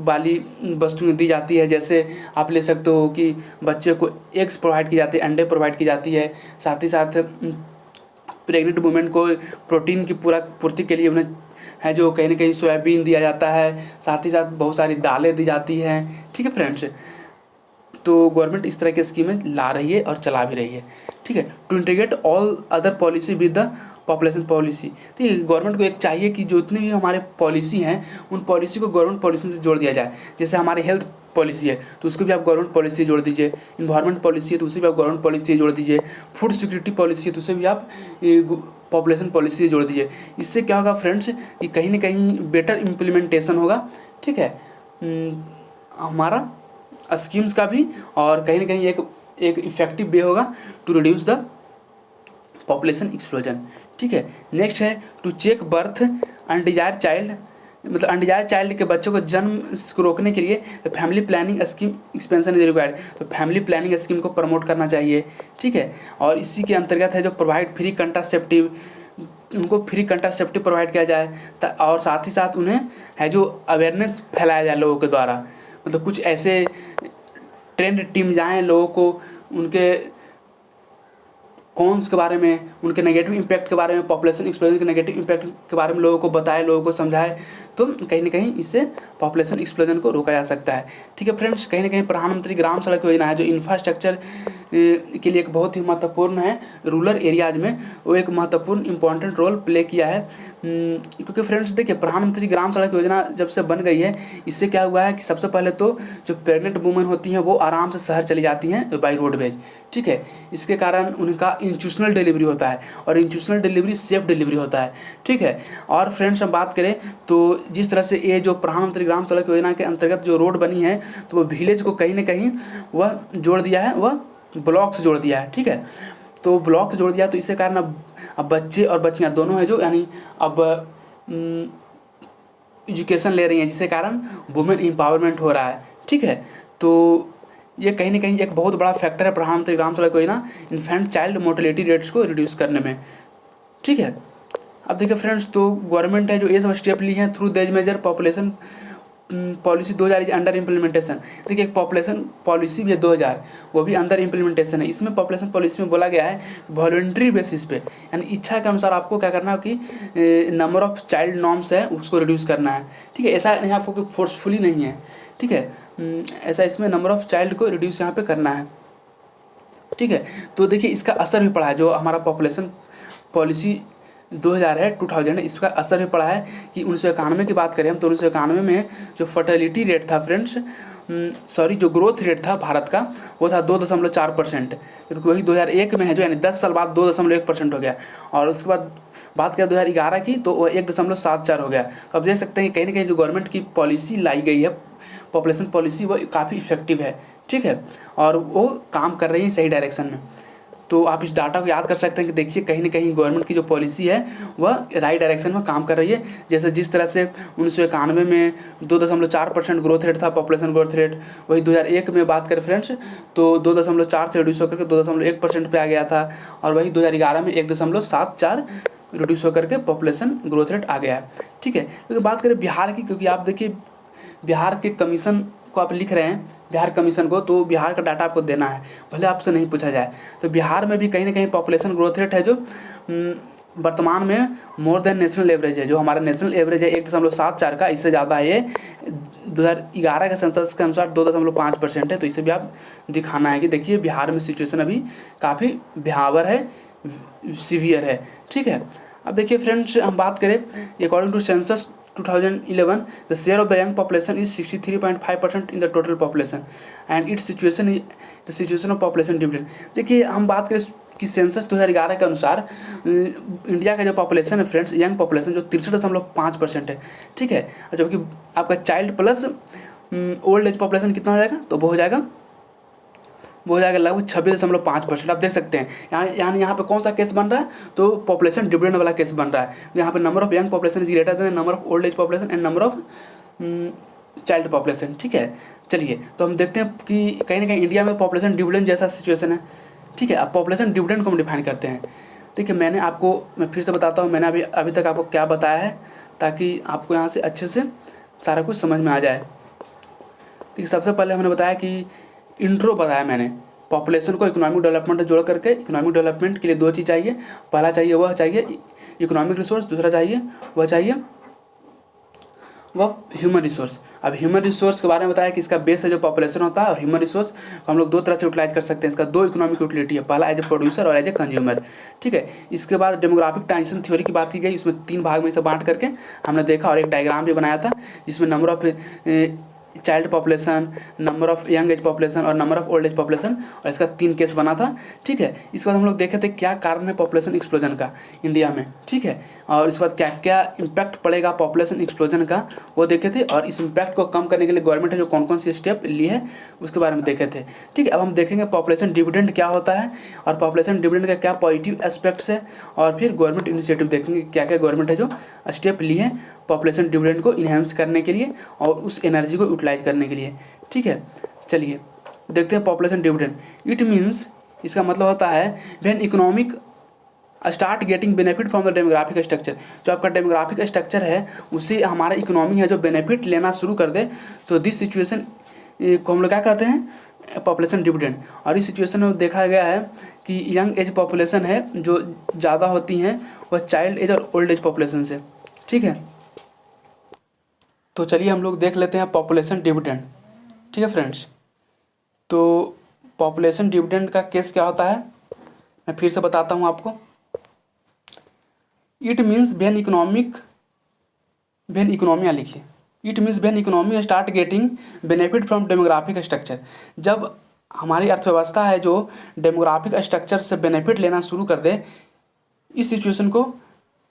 वाली वस्तुएं दी जाती है। जैसे आप ले सकते हो कि बच्चे को एग्स प्रोवाइड की जाती है, अंडे प्रोवाइड की जाती है, साथ ही साथ प्रेग्नेंट वुमेन को प्रोटीन की पूर्ति के लिए उन्हें है जो कहीं ना कहीं सोयाबीन दिया जाता है, साथ ही साथ बहुत सारी दालें दी जाती हैं, ठीक है फ्रेंड्स। तो गवर्नमेंट इस तरह की स्कीमें ला रही है और चला भी रही है, ठीक है। To integrate all other policy with the population policy. ठीक है, गवर्नमेंट को एक चाहिए कि जितनी भी हमारे पॉलिसी हैं उन पॉलिसी को गवर्नमेंट पॉलिसी से जोड़ दिया जाए। जैसे हमारे हेल्थ पॉलिसी है तो उसको भी आप गवर्नमेंट पॉलिसी से जोड़ दीजिए, इन्वायरमेंट पॉलिसी है तो उसे भी आप गवर्नमेंट पॉलिसी से जोड़ दीजिए, फूड सिक्योरिटी पॉलिसी है तो उसे भी आप पॉपुलेशन पॉलिसी से जोड़ दीजिए। इससे क्या होगा फ्रेंड्स कि कहीं ना कहीं बेटर इम्प्लीमेंटेशन होगा, ठीक है, हमारा स्कीम्स का भी, और कहीं ना कहीं एक इफेक्टिव वे होगा to reduce the population explosion, ठीक है। नेक्स्ट है to check birth undesired child, मतलब अनडिजायर्ड चाइल्ड के बच्चों को जन्म को रोकने के लिए family planning scheme expansion is required. तो फैमिली प्लानिंग स्कीम को प्रमोट करना चाहिए, ठीक है। और इसी के अंतर्गत है जो प्रोवाइड फ्री कंट्रासेप्टिव, उनको फ्री कंट्रासेप्टिव प्रोवाइड किया जाए और साथ ही साथ उन्हें है जो अवेयरनेस फैलाया जाए लोगों के द्वारा। मतलब कुछ ऐसे ट्रेंड टीम जाएँ लोगों को उनके कॉन्स के बारे में, उनके नेगेटिव इम्पैक्ट के बारे में, पॉपुलेशन एक्सप्लोजन के नेगेटिव इम्पैक्ट के बारे में लोगों को बताए, लोगों को समझाए, तो कहीं ना कहीं इससे पॉपुलेशन एक्सप्लोजन को रोका जा सकता है। ठीक है फ्रेंड्स, कहीं ना कहीं प्रधानमंत्री ग्राम सड़क योजना है जो इंफ्रास्ट्रक्चर के लिए एक बहुत ही महत्वपूर्ण है रूरल एरियाज में, वो एक महत्वपूर्ण इंपॉर्टेंट रोल प्ले किया है। क्योंकि फ्रेंड्स देखिए, प्रधानमंत्री ग्राम सड़क योजना जब से बन गई है, इससे क्या हुआ है कि सबसे पहले तो जो प्रेग्नेंट वुमेन होती हैं वो आराम से शहर चली जाती हैं बाई रोडवेज। ठीक है, इसके कारण उनका इंस्टीट्यूशनल डिलीवरी होता है, और इंस्टीट्यूशनल डिलीवरी सेफ डिलीवरी होता है। ठीक है, और फ्रेंड्स हम बात करें तो जिस तरह से ये जो प्रधानमंत्री ग्राम सड़क योजना के अंतर्गत जो रोड बनी है, तो वो विलेज को कहीं ना कहीं वह जोड़ दिया है, वह ब्लॉक से जोड़ दिया है। ठीक है, तो ब्लॉक से जोड़ दिया, तो इसके कारण अब बच्चे और बच्चियाँ दोनों हैं जो यानी अब एजुकेशन ले रही हैं, जिसके कारण वुमेन एम्पावरमेंट हो रहा है। ठीक है, तो ये कहीं ना कहीं एक बहुत बड़ा फैक्टर है प्रधानमंत्री ग्राम सड़क योजना इन्फेंट चाइल्ड मोर्टेलिटी रेट्स को रिड्यूस करने में। ठीक है, अब देखिए फ्रेंड्स, तो गवर्नमेंट है जो ये सब स्टेप ली हैं through these major population policy 2000 is under implementation. देखिए, एक पॉपुलेशन पॉलिसी भी है 2000, वो भी अंडर इम्प्लीमेंटेशन है। इसमें पॉपुलेशन पॉलिसी में बोला गया है वॉलंटरी बेसिस पे, यानी इच्छा के अनुसार आपको क्या करना है कि नंबर ऑफ चाइल्ड नॉर्म्स है उसको रिड्यूस करना है। ठीक है, ऐसा नहीं आपको कोई फोर्सफुली नहीं है। ठीक है, ऐसा इसमें नंबर ऑफ चाइल्ड को रिड्यूस यहाँ पे करना है। ठीक है, तो देखिए इसका असर भी पड़ा है, जो हमारा पॉपुलेशन पॉलिसी 2000 है 2000 इसका असर भी पड़ा है कि 1991 की बात करें हम तो 1991 में जो फर्टिलिटी रेट था फ्रेंड्स, जो ग्रोथ रेट था भारत का, वो था 2.4%, क्योंकि वही 2001 में है जो यानी 10 साल बाद 2.1% हो गया। और उसके बाद बात करें 2011 की तो वो 1.74 हो गया। तो आप देख सकते हैं कहीं ना कहीं जो गवर्नमेंट की पॉलिसी लाई गई है पॉपुलेशन पॉलिसी, वो काफ़ी इफेक्टिव है। ठीक है, और वो काम कर रही है सही डायरेक्शन में। तो आप इस डाटा को याद कर सकते हैं कि देखिए कहीं ना कहीं गवर्नमेंट की जो पॉलिसी है वह राइट डायरेक्शन में काम कर रही है। जैसे जिस तरह से 1991 में 2.4% ग्रोथ रेट था पॉपुलेशन ग्रोथ रेट, वही 2001 में बात करें फ्रेंड्स तो 2.4 से रिड्यूस होकर के 2.1% पे आ गया था, और वही 2011 में 1.74 रिड्यूस होकर के पॉपुलेशन ग्रोथ रेट आ गया है। ठीक है, क्योंकि बात करें बिहार की, क्योंकि आप देखिए बिहार के कमीशन को आप लिख रहे हैं, बिहार कमीशन को, तो बिहार का डाटा आपको देना है, भले आपसे नहीं पूछा जाए। तो बिहार में भी कहीं ना कहीं पॉपुलेशन ग्रोथ रेट है जो वर्तमान में मोर देन नेशनल एवरेज है। जो हमारा नेशनल एवरेज है 1.74 का, इससे ज़्यादा है ये 2011 के सेंसस के अनुसार 2.5% है। तो इसे भी आप दिखाना है कि देखिए बिहार में सिचुएशन अभी काफ़ी भयावह है, सीवियर है। ठीक है, अब देखिए फ्रेंड्स हम बात करें according to census 2011, the share of the young population is 63.5% in the total population and its situation is the situation of population dividend। देखिए हम बात करें कि सेंसस 2011 के अनुसार इंडिया का जो पॉपुलेशन है फ्रेंड्स, यंग पॉपुलेशन जो 63.5% है। ठीक है, जबकि आपका child plus old age population कितना हो जाएगा, तो वो हो जाएगा लगभग 26.5%। आप देख सकते हैं यहाँ पे कौन सा केस बन रहा है, तो पॉपुलेशन डिविडेंड वाला केस बन रहा है। यहाँ पे number of young population is greater then number of old age population and number of child population. ठीक है, चलिए तो हम देखते हैं कि कहीं ना कहीं इंडिया में पॉपुलेशन डिविडेंड जैसा सिचुएशन है। ठीक है, अब पॉपुलेशन डिविडेंड को हम डिफाइन करते हैं। देखिए मैं फिर से बताता हूँ, मैंने अभी तक आपको क्या बताया है, ताकि आपको यहाँ से अच्छे से सारा कुछ समझ में आ जाए। देखिए सबसे पहले हमने बताया कि इंट्रो बताया मैंने, पॉपुलेशन को इकोनॉमिक डेवलपमेंट से जोड़ करके इकोनॉमिक डेवलपमेंट के लिए दो चीज़ चाहिए। पहला चाहिए इकोनॉमिक रिसोर्स, दूसरा चाहिए वह ह्यूमन रिसोर्स। अब ह्यूमन रिसोर्स के बारे में बताया कि इसका बेस है जो पॉपुलेशन होता है, और ह्यूमन रिसोर्स को हम लोग दो तरह से यूटिलाइज कर सकते हैं। इसका दो इकोनॉमिक यूटिलिटी है, पहला एज ए प्रोड्यूसर और एज ए कंज्यूमर। ठीक है, इसके बाद डेमोग्राफिक ट्रांजिशन थ्योरी की बात की गई, इसमें 3 भाग में इसे बांट करके हमने देखा, और एक डायग्राम भी बनाया था जिसमें number of child population, number of young age population और number of old age population, और इसका 3 केस बना था। ठीक है, इसके बाद हम लोग देखे थे क्या कारण है पॉपुलेशन एक्सप्लोजन का इंडिया में। ठीक है, और इसके बाद क्या क्या इम्पैक्ट पड़ेगा पॉपुलेशन एक्सप्लोजन का वो देखे थे, और इस इम्पैक्ट को कम करने के लिए गवर्नमेंट ने जो कौन कौन सी स्टेप ली है उसके बारे में देखे थे। ठीक है, अब हम देखेंगे पॉपुलेशन डिविडेंड क्या होता है, और पॉपुलेशन डिविडेंड का क्या पॉजिटिव एस्पेक्ट्स है, और फिर गवर्नमेंट इनिशिएटिव देखेंगे क्या क्या गवर्नमेंट है जो स्टेप ली है पॉपुलेशन डिविडेंड को इन्हेंस करने के लिए और उस एनर्जी को यूटिलाइज करने के लिए। ठीक है, चलिए देखते हैं पॉपुलेशन डिविडेंड। इट मीन्स, इसका मतलब होता है when economic start getting benefit from the demographic structure. जो आपका डेमोग्राफिक स्ट्रक्चर है उससे हमारा इकोनॉमी है जो बेनिफिट लेना शुरू कर दे, तो दिस सिचुएशन को हम लोग क्या कहते हैं, पॉपुलेशन डिविडेंड। और इस सिचुएशन में देखा गया है कि यंग एज पॉपुलेशन है जो ज़्यादा होती हैं वह चाइल्ड एज और ओल्ड एज पॉपुलेशन से। ठीक है, तो चलिए हम लोग देख लेते हैं पॉपुलेशन डिविडेंड। ठीक है फ्रेंड्स, तो पॉपुलेशन डिविडेंड का केस क्या होता है मैं फिर से बताता हूँ आपको। इट मीन्स व्हेन इकोनॉमी लिखिए, it means when economy start getting benefit from demographic structure. जब हमारी अर्थव्यवस्था है जो डेमोग्राफिक स्ट्रक्चर से बेनिफिट लेना शुरू कर दे, इस सिचुएशन को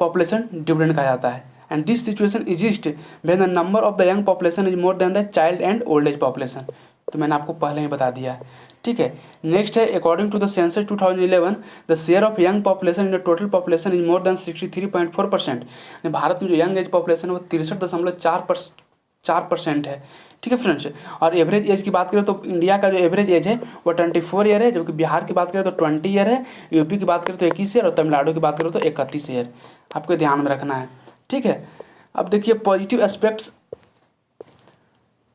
पॉपुलेशन डिविडेंड कहा जाता है। And this situation exist when the number of the young population is more then the child and old age population. तो मैंने आपको पहले ही बता दिया है। ठीक है, नेक्स्ट है according to the census 2011 the share of young population in the total population is more than 63.4%। भारत में जो यंग एज पॉपुलेशन है वो 63.4% है। ठीक है फ्रेंड्स, और एवरेज एज की बात करें तो इंडिया का जो एवरेज एज है वो 24 ईयर है, जबकि बिहार की बात करें तो 20 ईयर है, यूपी की बात करें तो 21 ईयर और तमिलनाडु की बात करें तो 31 ईयर। आपको ध्यान में रखना है। ठीक है, अब देखिए positive aspects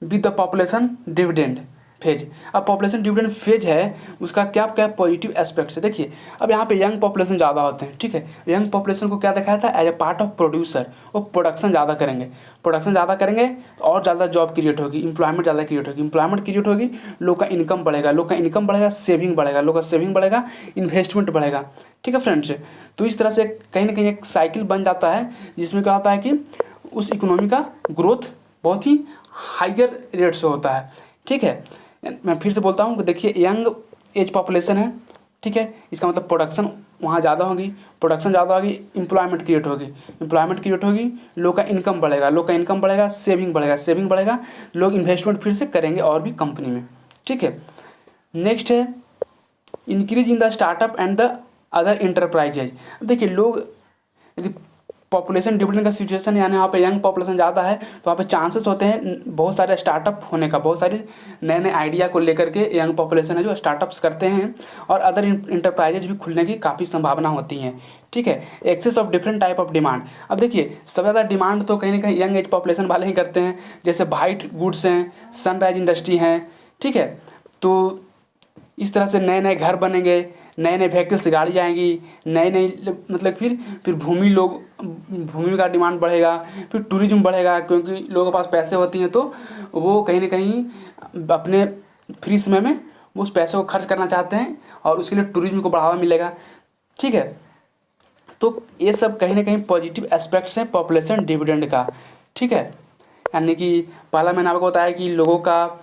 with the population dividend phase. अब पॉपुलेशन डिविडेंड फेज है उसका क्या क्या पॉजिटिव एस्पेक्ट्स है। देखिए अब यहाँ पे यंग पॉपुलेशन ज़्यादा होते हैं। ठीक है, यंग पॉपुलेशन को क्या दिखाया था as a part of producer, वो प्रोडक्शन ज़्यादा करेंगे, प्रोडक्शन ज़्यादा करेंगे तो और ज़्यादा जॉब क्रिएट होगी, इंप्लॉयमेंट ज़्यादा क्रिएट होगी, इंप्लॉयमेंट क्रिएट होगी, लोग का इनकम बढ़ेगा, लोग का इनकम बढ़ेगा, सेविंग बढ़ेगा, लोग का सेविंग बढ़ेगा, इन्वेस्टमेंट बढ़ेगा। ठीक है फ्रेंड्स, तो इस तरह से कहीं ना कहीं एक साइकिल बन जाता है जिसमें क्या होता है कि उस इकोनॉमी का ग्रोथ बहुत ही हाइगर रेट से होता है। ठीक है, मैं फिर से बोलता हूँ कि देखिए यंग एज पॉपुलेशन है। ठीक है, इसका मतलब प्रोडक्शन वहाँ ज़्यादा होगी, प्रोडक्शन ज़्यादा होगी, एम्प्लॉयमेंट क्रिएट होगी, एम्प्लॉयमेंट क्रिएट होगी, लोग का इनकम बढ़ेगा, लोग का इनकम बढ़ेगा, सेविंग बढ़ेगा, सेविंग बढ़ेगा, लोग इन्वेस्टमेंट फिर से करेंगे और भी कंपनी में। ठीक है, नेक्स्ट है increase in the startup and the other enterprises. देखिए लोग यदि पॉपुलेशन डिविडेंड का सिचुएशन यानी यहाँ पे यंग पॉपुलेशन ज़्यादा है तो वहाँ पे चांसेस होते हैं बहुत सारे स्टार्टअप होने का, बहुत सारे नए नए आइडिया को लेकर के यंग पॉपुलेशन है जो स्टार्टअप्स करते हैं और अदर इंटरप्राइजेज भी खुलने की काफ़ी संभावना होती हैं। ठीक है, excess of different type of demand. अब देखिए सबसे ज़्यादा डिमांड तो कहीं ना कहीं यंग एज पॉपुलेशन वाले ही करते हैं, जैसे वाइट गुड्स हैं, सनराइज इंडस्ट्री हैं। ठीक है, तो इस तरह से नए नए घर बनेंगे, नए नए व्हीकल्स गाड़ी आएंगी, नए नए मतलब फिर भूमि का डिमांड बढ़ेगा, फिर टूरिज्म बढ़ेगा क्योंकि लोगों के पास पैसे होती हैं तो वो कहीं ना कहीं अपने फ्री समय में वो उस पैसे को खर्च करना चाहते हैं और उसके लिए टूरिज्म को बढ़ावा मिलेगा। ठीक है, तो ये सब कहीं ना कहीं पॉजिटिव एस्पेक्ट्स हैं पॉपुलेशन डिविडेंड का। ठीक है, यानी कि पहला मैंने आपको बताया कि लोगों का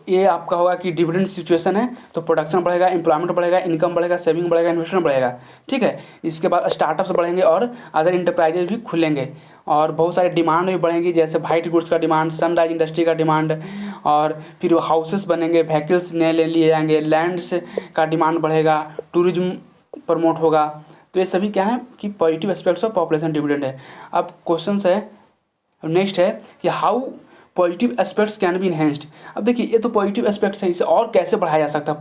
ये आपका होगा कि डिविडेंड सिचुएशन है तो प्रोडक्शन बढ़ेगा, एम्प्लॉयमेंट बढ़ेगा, इनकम बढ़ेगा, सेविंग बढ़ेगा, इन्वेस्टमेंट बढ़ेगा। ठीक है, इसके बाद स्टार्टअप्स बढ़ेंगे और अदर इंटरप्राइजेज भी खुलेंगे और बहुत सारे डिमांड भी बढ़ेंगी, जैसे वाइट गुड्स का डिमांड, सनराइज इंडस्ट्री का डिमांड, और फिर हाउसेस बनेंगे, व्हीकल्स नए ले लिए जाएंगे, लैंड्स का डिमांड बढ़ेगा, टूरिज्म प्रमोट होगा। तो ये सभी क्या है कि positive aspects of population dividend है। अब क्वेश्चन है नेक्स्ट है कि how positive aspects can be enhanced. अब देखिए ये तो पॉजिटिव एस्पेक्ट्स है, इसे और कैसे बढ़ाया जा सकता है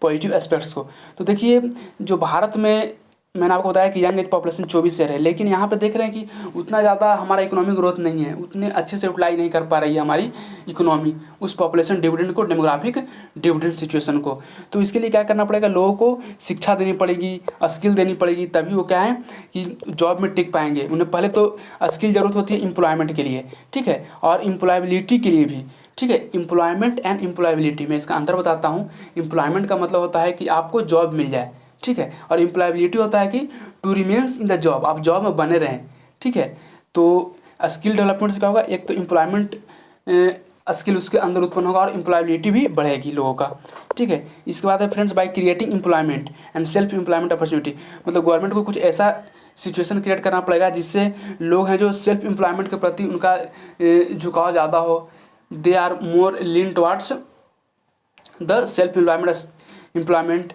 पॉजिटिव एस्पेक्ट्स को। तो देखिए जो भारत में मैंने आपको बताया कि यंग एज पॉपुलेशन 24 ईयर है, लेकिन यहाँ पे देख रहे हैं कि उतना ज़्यादा हमारा इकोनॉमिक ग्रोथ नहीं है, उतने अच्छे से यूटिलाइज नहीं कर पा रही है हमारी इकोनॉमी उस पॉपुलेशन डिविडेंड को, डेमोग्राफिक डिविडेंड सिचुएशन को। तो इसके लिए क्या करना पड़ेगा, लोगों को शिक्षा देनी पड़ेगी, स्किल देनी पड़ेगी, तभी वो क्या है कि जॉब में टिक पाएंगे। उन्हें पहले तो स्किल ज़रूरत होती है एम्प्लॉयमेंट के लिए। ठीक है, और एम्प्लॉयबिलिटी के लिए भी। ठीक है, एम्प्लॉयमेंट एंड एम्प्लॉयबिलिटी में इसका अंतर बताता हूँ। एम्प्लॉयमेंट का मतलब होता है कि आपको जॉब मिल जाए। ठीक है, और एम्प्लॉयबिलिटी होता है कि to remains in the job, आप जॉब में बने रहें। ठीक है, तो स्किल डेवलपमेंट से क्या होगा, एक तो एम्प्लॉयमेंट स्किल उसके अंदर उत्पन्न होगा और एम्प्लॉयबिलिटी भी बढ़ेगी लोगों का। ठीक है, इसके बाद है friends by creating employment and self employment opportunity. मतलब गवर्नमेंट को कुछ ऐसा सिचुएशन क्रिएट करना पड़ेगा जिससे लोग हैं जो सेल्फ एम्प्लॉयमेंट के प्रति उनका झुकाव ज़्यादा हो, they are more lean towards the self employment.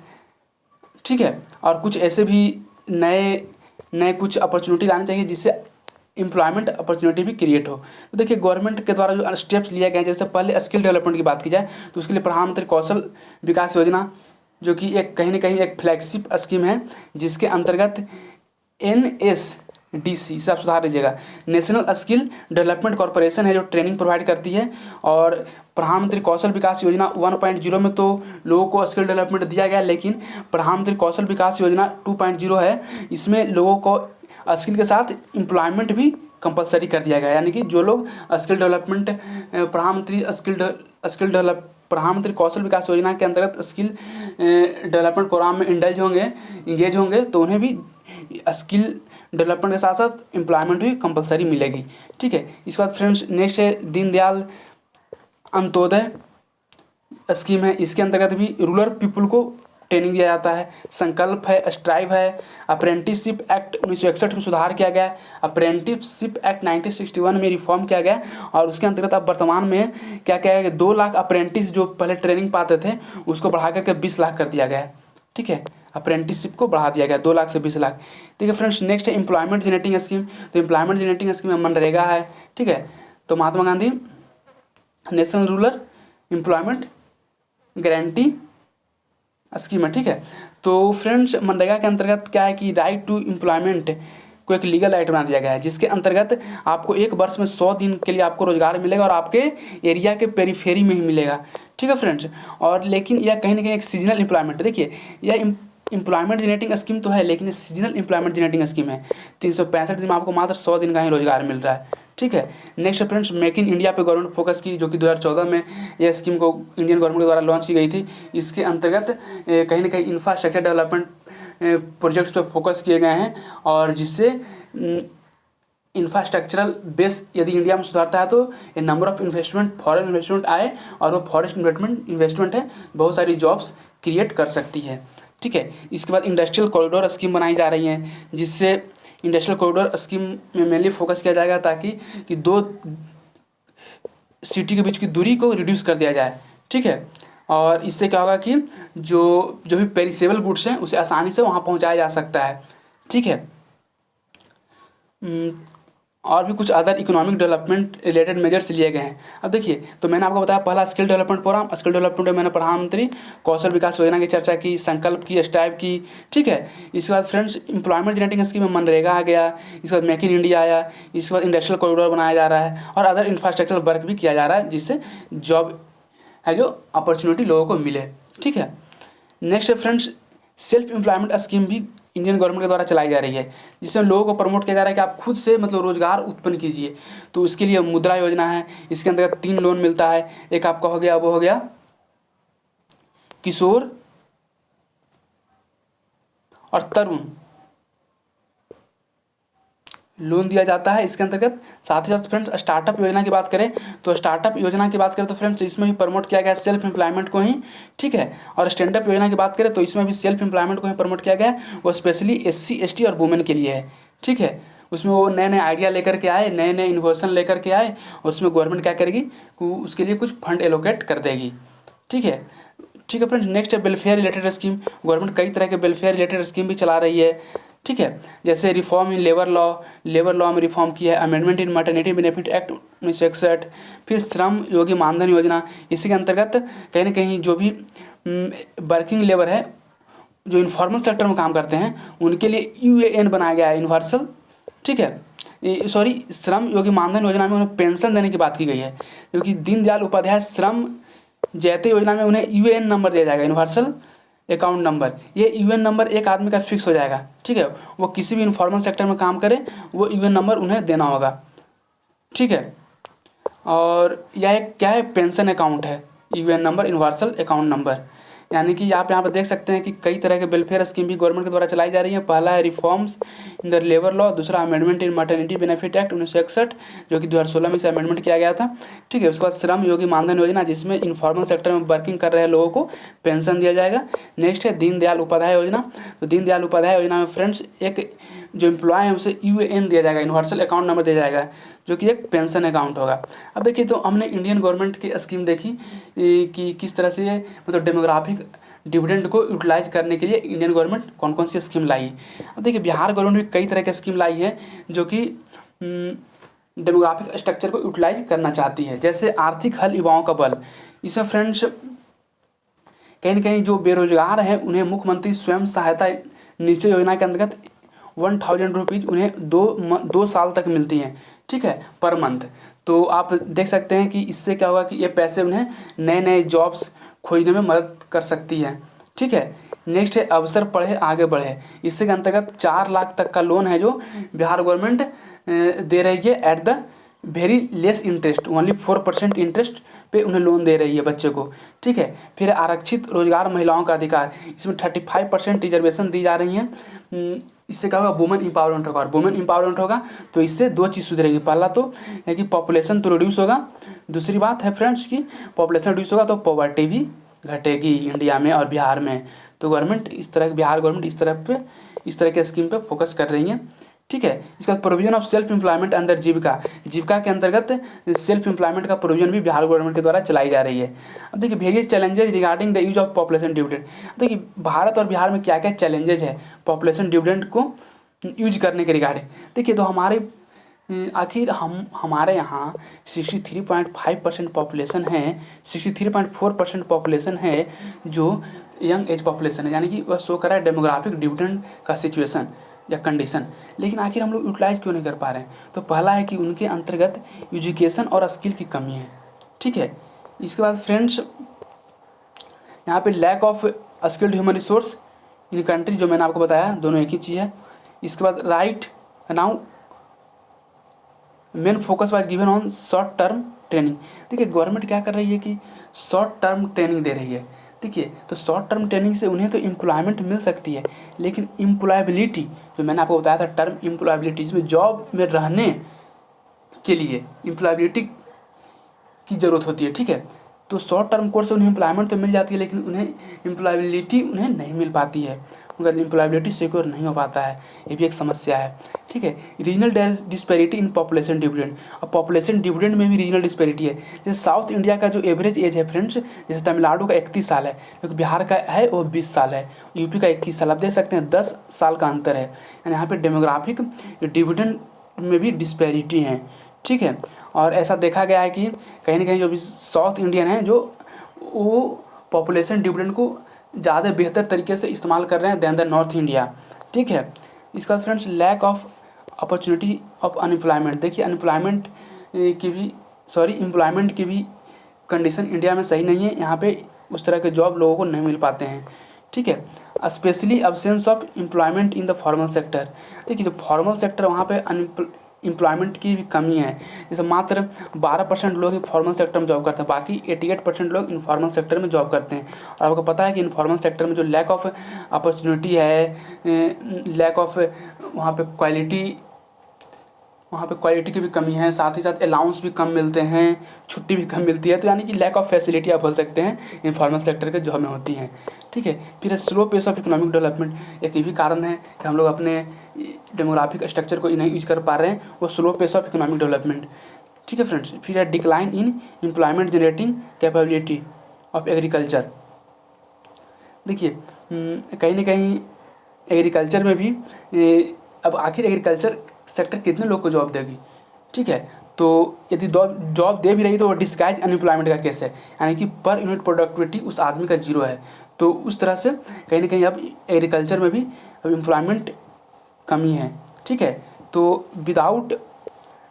ठीक है, और कुछ ऐसे भी नए कुछ अपॉर्चुनिटी लानी चाहिए जिससे एम्प्लॉयमेंट अपॉर्चुनिटी भी क्रिएट हो। तो देखिए गवर्नमेंट के द्वारा जो स्टेप्स लिए गए हैं, जैसे पहले स्किल डेवलपमेंट की बात की जाए तो उसके लिए प्रधानमंत्री कौशल विकास योजना, जो कि एक कहीं ना कहीं एक फ्लैगशिप स्कीम है जिसके अंतर्गत DC, इसे आप सुधार लीजिएगा। नेशनल स्किल डेवलपमेंट कॉरपोरेशन है जो ट्रेनिंग प्रोवाइड करती है। और प्रधानमंत्री कौशल विकास योजना 1.0 में तो लोगों को स्किल डेवलपमेंट दिया गया, लेकिन प्रधानमंत्री कौशल विकास योजना 2.0 है, इसमें लोगों को स्किल के साथ एम्प्लॉयमेंट भी कंपलसरी कर दिया गया। यानी कि जो लोग स्किल डेवलपमेंट प्रधानमंत्री कौशल विकास योजना के अंतर्गत स्किल डेवलपमेंट प्रोग्राम में इंगेज होंगे तो उन्हें भी स्किल डेवलपमेंट के साथ साथ एम्प्लॉयमेंट भी कंपलसरी मिलेगी। ठीक है। इसके बाद फ्रेंड्स नेक्स्ट है दीनदयाल अंत्योदय स्कीम है। इसके अंतर्गत भी रूरल पीपल को ट्रेनिंग दिया जाता है। संकल्प है, स्ट्राइव है, अप्रेंटिसशिप एक्ट 1961 में सुधार किया गया है, अप्रेंटिसशिप एक्ट 1961 में रिफॉर्म किया गया और उसके अंतर्गत अब वर्तमान में क्या क्या है कि 2 लाख अप्रेंटिस जो पहले ट्रेनिंग पाते थे उसको बढ़ा करके 20 लाख कर दिया गया है। ठीक है, अप्रेंटिसशिप को बढ़ा दिया गया 2 लाख से 20 लाख। ठीक है फ्रेंड्स, नेक्स्ट है एम्प्लॉयमेंट जनरेटिंग स्कीम। तो एम्प्लॉयमेंट जनरेटिंग स्कीम में मनरेगा है। ठीक है, तो Mahatma Gandhi national rural employment guarantee scheme है। ठीक है, तो फ्रेंड्स मनरेगा के अंतर्गत क्या है कि राइट टू एम्प्लॉयमेंट को एक लीगल राइट बना दिया गया है, जिसके अंतर्गत आपको 1 वर्ष में 100 दिन के लिए आपको रोजगार मिलेगा और आपके एरिया के पेरीफेरी में ही मिलेगा। ठीक है फ्रेंड्स, और लेकिन यह कहीं ना कहीं एक सीजनल एम्प्लॉयमेंट है। देखिए यह एम्प्लॉयमेंट जनरेटिंग स्कीम तो है, लेकिन ये सीजनल एम्प्लॉयमेंट जनरेटिंग स्कीम है। 365 दिन में आपको मात्र 100 दिन का ही रोजगार मिल रहा है। ठीक है, next friends make in India पे गवर्नमेंट फोकस की, जो कि 2014 में यह स्कीम को इंडियन गवर्नमेंट के द्वारा लॉन्च की गई थी। इसके अंतर्गत कहीं ना कहीं इंफ्रास्ट्रक्चर डेवलपमेंट प्रोजेक्ट्स पे फोकस किए गए हैं और जिससे इंफ्रास्ट्रक्चरल बेस यदि इंडिया में सुधारता है तो a number of investment, foreign investment आए और वो फॉरेन इन्वेस्टमेंट है बहुत सारी जॉब्स क्रिएट कर सकती है। ठीक है, इसके बाद इंडस्ट्रियल कॉरिडोर स्कीम बनाई जा रही है, जिससे इंडस्ट्रियल कॉरिडोर स्कीम में मेनली फोकस किया जाएगा ताकि 2 सिटी के बीच की दूरी को रिड्यूस कर दिया जाए। ठीक है, और इससे क्या होगा कि जो भी पेरिसेबल गुड्स हैं उसे आसानी से वहाँ पहुँचाया जा सकता है। ठीक है, और भी कुछ other economic development related measures लिए गए हैं। अब देखिए, तो मैंने आपको बताया पहला skill development programme. Skill development में मैंने प्रधानमंत्री कौशल विकास योजना की चर्चा की, संकल्प की, स्ट्राइव की। ठीक है, इसके बाद फ्रेंड्स एम्प्लॉयमेंट जनरेटिंग स्कीम में मनरेगा आ गया, इसके बाद मेक इन इंडिया आया, इसके बाद इंडस्ट्रियल कॉरिडोर बनाया जा रहा है और अदर इंफ्रास्ट्रक्चर वर्क भी किया जा रहा है जिससे जॉब है जो अपॉर्चुनिटी लोगों को मिले। ठीक है, नेक्स्ट है फ्रेंड्स सेल्फ एम्प्लॉयमेंट स्कीम भी इंडियन गवर्नमेंट के द्वारा चलाई जा रही है, जिसमें लोगों को प्रमोट किया जा रहा है कि आप खुद से मतलब रोजगार उत्पन्न कीजिए। तो उसके लिए मुद्रा योजना है, इसके अंतर्गत 3 लोन मिलता है। एक आपका हो गया, वो हो गया किशोर और तरुण लोन दिया जाता है इसके अंतर्गत। साथ ही साथ फ्रेंड्स स्टार्टअप योजना की बात करें तो स्टार्टअप योजना की बात करें तो फ्रेंड्स इसमें भी प्रमोट किया गया सेल्फ एम्प्लॉयमेंट को ही। ठीक है, और स्टैंडअप योजना की बात करें तो इसमें भी सेल्फ एम्प्लॉयमेंट को ही प्रमोट किया गया है, वो स्पेशली SC ST और वुमेन के लिए है। ठीक है, उसमें वो नए नए आइडिया लेकर के आए, नए नए इन्नोवेशन लेकर के आए और उसमें गवर्नमेंट क्या करेगी, उसके लिए कुछ फंड एलोकेट कर देगी। ठीक है, ठीक है फ्रेंड्स, नेक्स्ट है वेलफेयर रिलेटेड स्कीम। गवर्नमेंट कई तरह के वेलफेयर रिलेटेड स्कीम भी चला रही है। ठीक है, जैसे रिफॉर्म इन लेबर लॉ में रिफॉर्म किया है, amendment in maternity benefit act 1961, फिर श्रम योगी मानधन योजना। इसी के अंतर्गत कहीं ना कहीं जो भी वर्किंग लेबर है जो इनफॉर्मल सेक्टर में काम करते हैं उनके लिए UAN बनाया गया है, यूनिवर्सल। ठीक है, सॉरी, श्रम योगी मानधन योजना में उन्हें पेंशन देने की बात की गई है, क्योंकि दीनदयाल उपाध्याय श्रम जयते योजना में उन्हें UAN नंबर दिया जाएगा, यूनिवर्सल अकाउंट नंबर। ये UN नंबर एक आदमी का फिक्स हो जाएगा। ठीक है, वो किसी भी इन्फॉर्मल सेक्टर में काम करे वो UN नंबर उन्हें देना होगा। ठीक है, और यह एक क्या है, पेंशन अकाउंट है, UN number, universal account number. यानी कि आप यहाँ पर देख सकते हैं कि कई तरह के वेलफेयर स्कीम भी गवर्नमेंट के द्वारा चलाई जा रही है। पहला है reforms in the labour law, दूसरा amendment in maternity benefit act 1961 जो कि 2016 में इसे अमेंडमेंट किया गया था। ठीक है, उसके बाद श्रम योगी मानधन योजना जिसमें इन्फॉर्मल सेक्टर में वर्किंग कर रहे लोगों को पेंशन दिया जाएगा। नेक्स्ट है दीनदयाल उपाध्याय योजना। तो दीनदयाल उपाध्याय योजना में फ्रेंड्स एक जो एम्प्लॉय है उसे UAN दिया जाएगा, यूनिवर्सल अकाउंट नंबर दिया जाएगा, जो कि एक पेंशन अकाउंट होगा। अब देखिए, तो हमने इंडियन गवर्नमेंट की स्कीम देखी कि किस तरह से मतलब डेमोग्राफिक डिविडेंड को यूटिलाइज करने के लिए इंडियन गवर्नमेंट कौन कौन सी स्कीम लाई। अब देखिए, बिहार गवर्नमेंट भी कई तरह की स्कीम लाई है जो कि डेमोग्राफिक स्ट्रक्चर को यूटिलाइज करना चाहती है। जैसे आर्थिक हल युवाओं का बल, इसमें फ्रेंड्स कहीं ना कहीं जो बेरोजगार हैं उन्हें मुख्यमंत्री स्वयं सहायता निश्चय योजना के अंतर्गत ₹1000 उन्हें 2 साल तक मिलती हैं, ठीक है, पर मंथ। तो आप देख सकते हैं कि इससे क्या होगा कि ये पैसे उन्हें नए नए जॉब्स खोजने में मदद कर सकती है, ठीक है। नेक्स्ट है अवसर पढ़े आगे बढ़े। इससे के अंतर्गत 4 लाख तक का लोन है जो बिहार गवर्नमेंट दे रही है at the very less interest, only 4% interest पे उन्हें लोन दे रही है बच्चे को, ठीक है। फिर आरक्षित रोजगार महिलाओं का अधिकार, इसमें 35% रिजर्वेशन दी जा रही हैं। इससे क्या होगा, वुमेन इंपावरमेंट होगा, और वुमेन इंपावरमेंट होगा तो इससे 2 चीज़ सुधरेगी। पहला तो है कि पॉपुलेशन तो रिड्यूस होगा, दूसरी बात है फ्रेंड्स कि पॉपुलेशन रिड्यूस होगा तो पॉवर्टी भी घटेगी इंडिया में और बिहार में। तो गवर्नमेंट बिहार गवर्नमेंट इस तरह के स्कीम पे फोकस कर रही है, ठीक है। इसका provision of self employment under Jeevika के अंतर्गत सेल्फ एम्प्लॉयमेंट का प्रोविजन भी बिहार गवर्नमेंट के द्वारा चलाई जा रही है। अब देखिए various challenges regarding the use of population dividend. देखिए भारत और बिहार में क्या क्या चैलेंजेज है पॉपुलेशन डिविडेंड को यूज करने के रिगार्डिंग। देखिए तो आखिर हमारे यहाँ 63.5% पॉपुलेशन है, 63.4% पॉपुलेशन है जो यंग एज पॉपुलेशन है, यानी कि वह शो कर रहा है डेमोग्राफिक डिविडेंड का सिचुएशन या कंडीशन। लेकिन आखिर हम लोग यूटिलाइज क्यों नहीं कर पा रहे हैं? तो पहला है कि उनके अंतर्गत एजुकेशन और स्किल की कमी है, ठीक है। इसके बाद फ्रेंड्स यहाँ पे lack of skilled human resource in country, जो मैंने आपको बताया, दोनों एक ही चीज़ है। इसके बाद right now main focus was given on short term training. देखिए गवर्नमेंट क्या कर रही है कि शॉर्ट टर्म ट्रेनिंग दे रही है, देखिए तो शॉर्ट टर्म ट्रेनिंग से उन्हें तो एम्प्लॉयमेंट मिल सकती है, लेकिन एम्प्लॉयबिलिटी जो मैंने आपको बताया था टर्म एम्प्लॉयबिलिटी, इसमें जॉब में रहने के लिए एम्प्लॉयबिलिटी की ज़रूरत होती है, ठीक है। तो शॉर्ट टर्म कोर्स से उन्हें एम्प्लॉयमेंट तो मिल जाती है, लेकिन उन्हें एम्प्लॉयबिलिटी उन्हें नहीं मिल पाती है, उनका एम्प्लॉयबिलिटी सिक्योर नहीं हो पाता है, ये भी एक समस्या है, ठीक है। Regional disparity in population dividend, और पॉपुलेशन डिविडेंड में भी रीजनल डिस्पैरिटी है। जैसे साउथ इंडिया का जो एवरेज एज है फ्रेंड्स, जैसे तमिलनाडु का 31 साल है, क्योंकि बिहार का है वो 20 साल है, यूपी का 21 साल, आप देख सकते हैं 10 साल का अंतर है। यानी यहाँ पर डेमोग्राफिक डिविडेंड में भी डिस्पैरिटी है, ठीक है। और ऐसा देखा गया है कि कहीं ना कहीं जो भी साउथ इंडियन है जो वो पॉपुलेशन डिविडेंड को ज़्यादा बेहतर तरीके से इस्तेमाल कर रहे हैं दैन द नॉर्थ इंडिया, ठीक है। इसका friends lack of opportunity of unemployment, देखिए एम्प्लॉयमेंट की भी कंडीशन इंडिया में सही नहीं है, यहाँ पे उस तरह के जॉब लोगों को नहीं मिल पाते हैं, ठीक है। Specially absence of employment in the formal sector, देखिए जो फॉर्मल सेक्टर वहाँ पे एम्प्लॉयमेंट की भी कमी है। जैसे मात्र 12% लोग ही फॉर्मल सेक्टर में जॉब करते हैं, बाकी 88% लोग इनफॉर्मल सेक्टर में जॉब करते हैं। और आपको पता है कि इनफॉर्मल सेक्टर में जो लैक ऑफ अपॉर्चुनिटी है, लैक ऑफ वहाँ पे क्वालिटी की भी कमी है, साथ ही साथ अलाउंस भी कम मिलते हैं, छुट्टी भी कम मिलती है, तो यानी कि लैक ऑफ फैसिलिटी आप बोल सकते हैं इनफॉर्मल सेक्टर के जॉब में होती हैं, ठीक है। फिर slow pace of economic development, एक ये भी कारण है कि हम लोग अपने डेमोग्राफिक स्ट्रक्चर को नहीं यूज कर पा रहे हैं, वो slow pace of economic development, ठीक है फ्रेंड्स। फिर है decline in employment generating capability of agriculture, देखिए कहीं ना कहीं एग्रीकल्चर में भी अब आखिर एग्रीकल्चर सेक्टर कितने लोग को जॉब देगी, ठीक है। तो यदि जॉब दे भी रही तो वो डिस्गाइज अनएम्प्लॉयमेंट का केस है, यानी कि पर यूनिट प्रोडक्टिविटी उस आदमी का 0 है। तो उस तरह से कहीं ना कहीं अब एग्रीकल्चर में भी अब एम्प्लॉयमेंट कमी है, ठीक है। तो विदाउट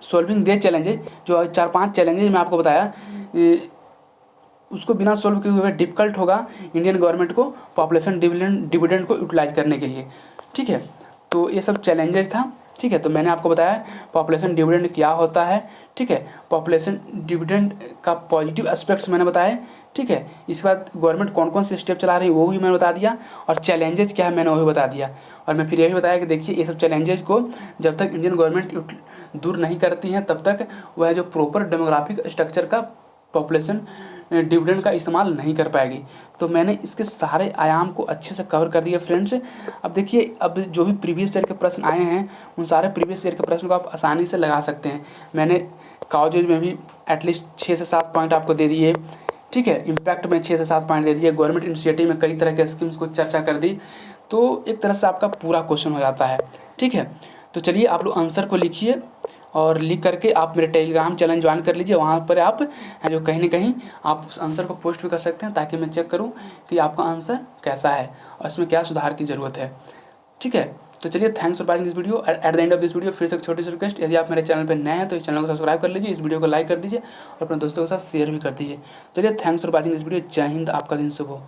सॉल्विंग दे चैलेंजेज, जो 4-5 चैलेंजेज मैं आपको बताया, उसको बिना सॉल्व किए हुए डिफ़िकल्ट होगा इंडियन गवर्नमेंट को पॉपुलेशन डिविडेंड को यूटिलाइज करने के लिए, ठीक है। तो ये सब चैलेंजेस था, ठीक है। तो मैंने आपको बताया पॉपुलेशन डिविडेंड क्या होता है, ठीक है। पॉपुलेशन डिविडेंड का पॉजिटिव एस्पेक्ट्स मैंने बताए, ठीक है। इसके बाद गवर्नमेंट कौन कौन से स्टेप चला रही है वो भी मैंने बता दिया, और चैलेंजेस क्या है मैंने वो भी बता दिया। और मैं फिर ये भी बताया कि देखिए ये सब चैलेंजेस को जब तक इंडियन गवर्नमेंट दूर नहीं करती हैं तब तक वह जो प्रॉपर डेमोग्राफिक स्ट्रक्चर का पॉपुलेशन डिविडेंड का इस्तेमाल नहीं कर पाएगी। तो मैंने इसके सारे आयाम को अच्छे से कवर कर दिया फ्रेंड्स। अब देखिए अब जो भी प्रीवियस ईयर के प्रश्न आए हैं उन सारे प्रीवियस ईयर के प्रश्न को आप आसानी से लगा सकते हैं। मैंने काउजेज में भी एटलीस्ट 6 से 7 पॉइंट आपको दे दिए, ठीक है। इम्पैक्ट में 6 से 7 पॉइंट दे दिए, गवर्नमेंट इनिशिएटिव में कई तरह के स्कीम्स को चर्चा कर दी, तो एक तरह से आपका पूरा क्वेश्चन हो जाता है, ठीक है। तो चलिए आप लोग आंसर को लिखिए और लिख करके आप मेरे टेलीग्राम चैनल ज्वाइन कर लीजिए। वहाँ पर आप जो कहीं ना कहीं आप उस आंसर को पोस्ट भी कर सकते हैं ताकि मैं चेक करूँ कि आपका आंसर कैसा है और इसमें क्या सुधार की ज़रूरत है, ठीक है। तो चलिए, thanks for watching this video. At the end of this video फिर से एक छोटी सी रिक्वेस्ट, यदि आप मेरे चैनल पर नए हैं तो इस चैनल को सब्सक्राइब कर लीजिए, इस वीडियो को लाइक कर दीजिए और अपने दोस्तों के साथ शेयर भी कर दीजिए। चलिए, thanks for watching this video. जय हिंद, आपका दिन शुभ हो।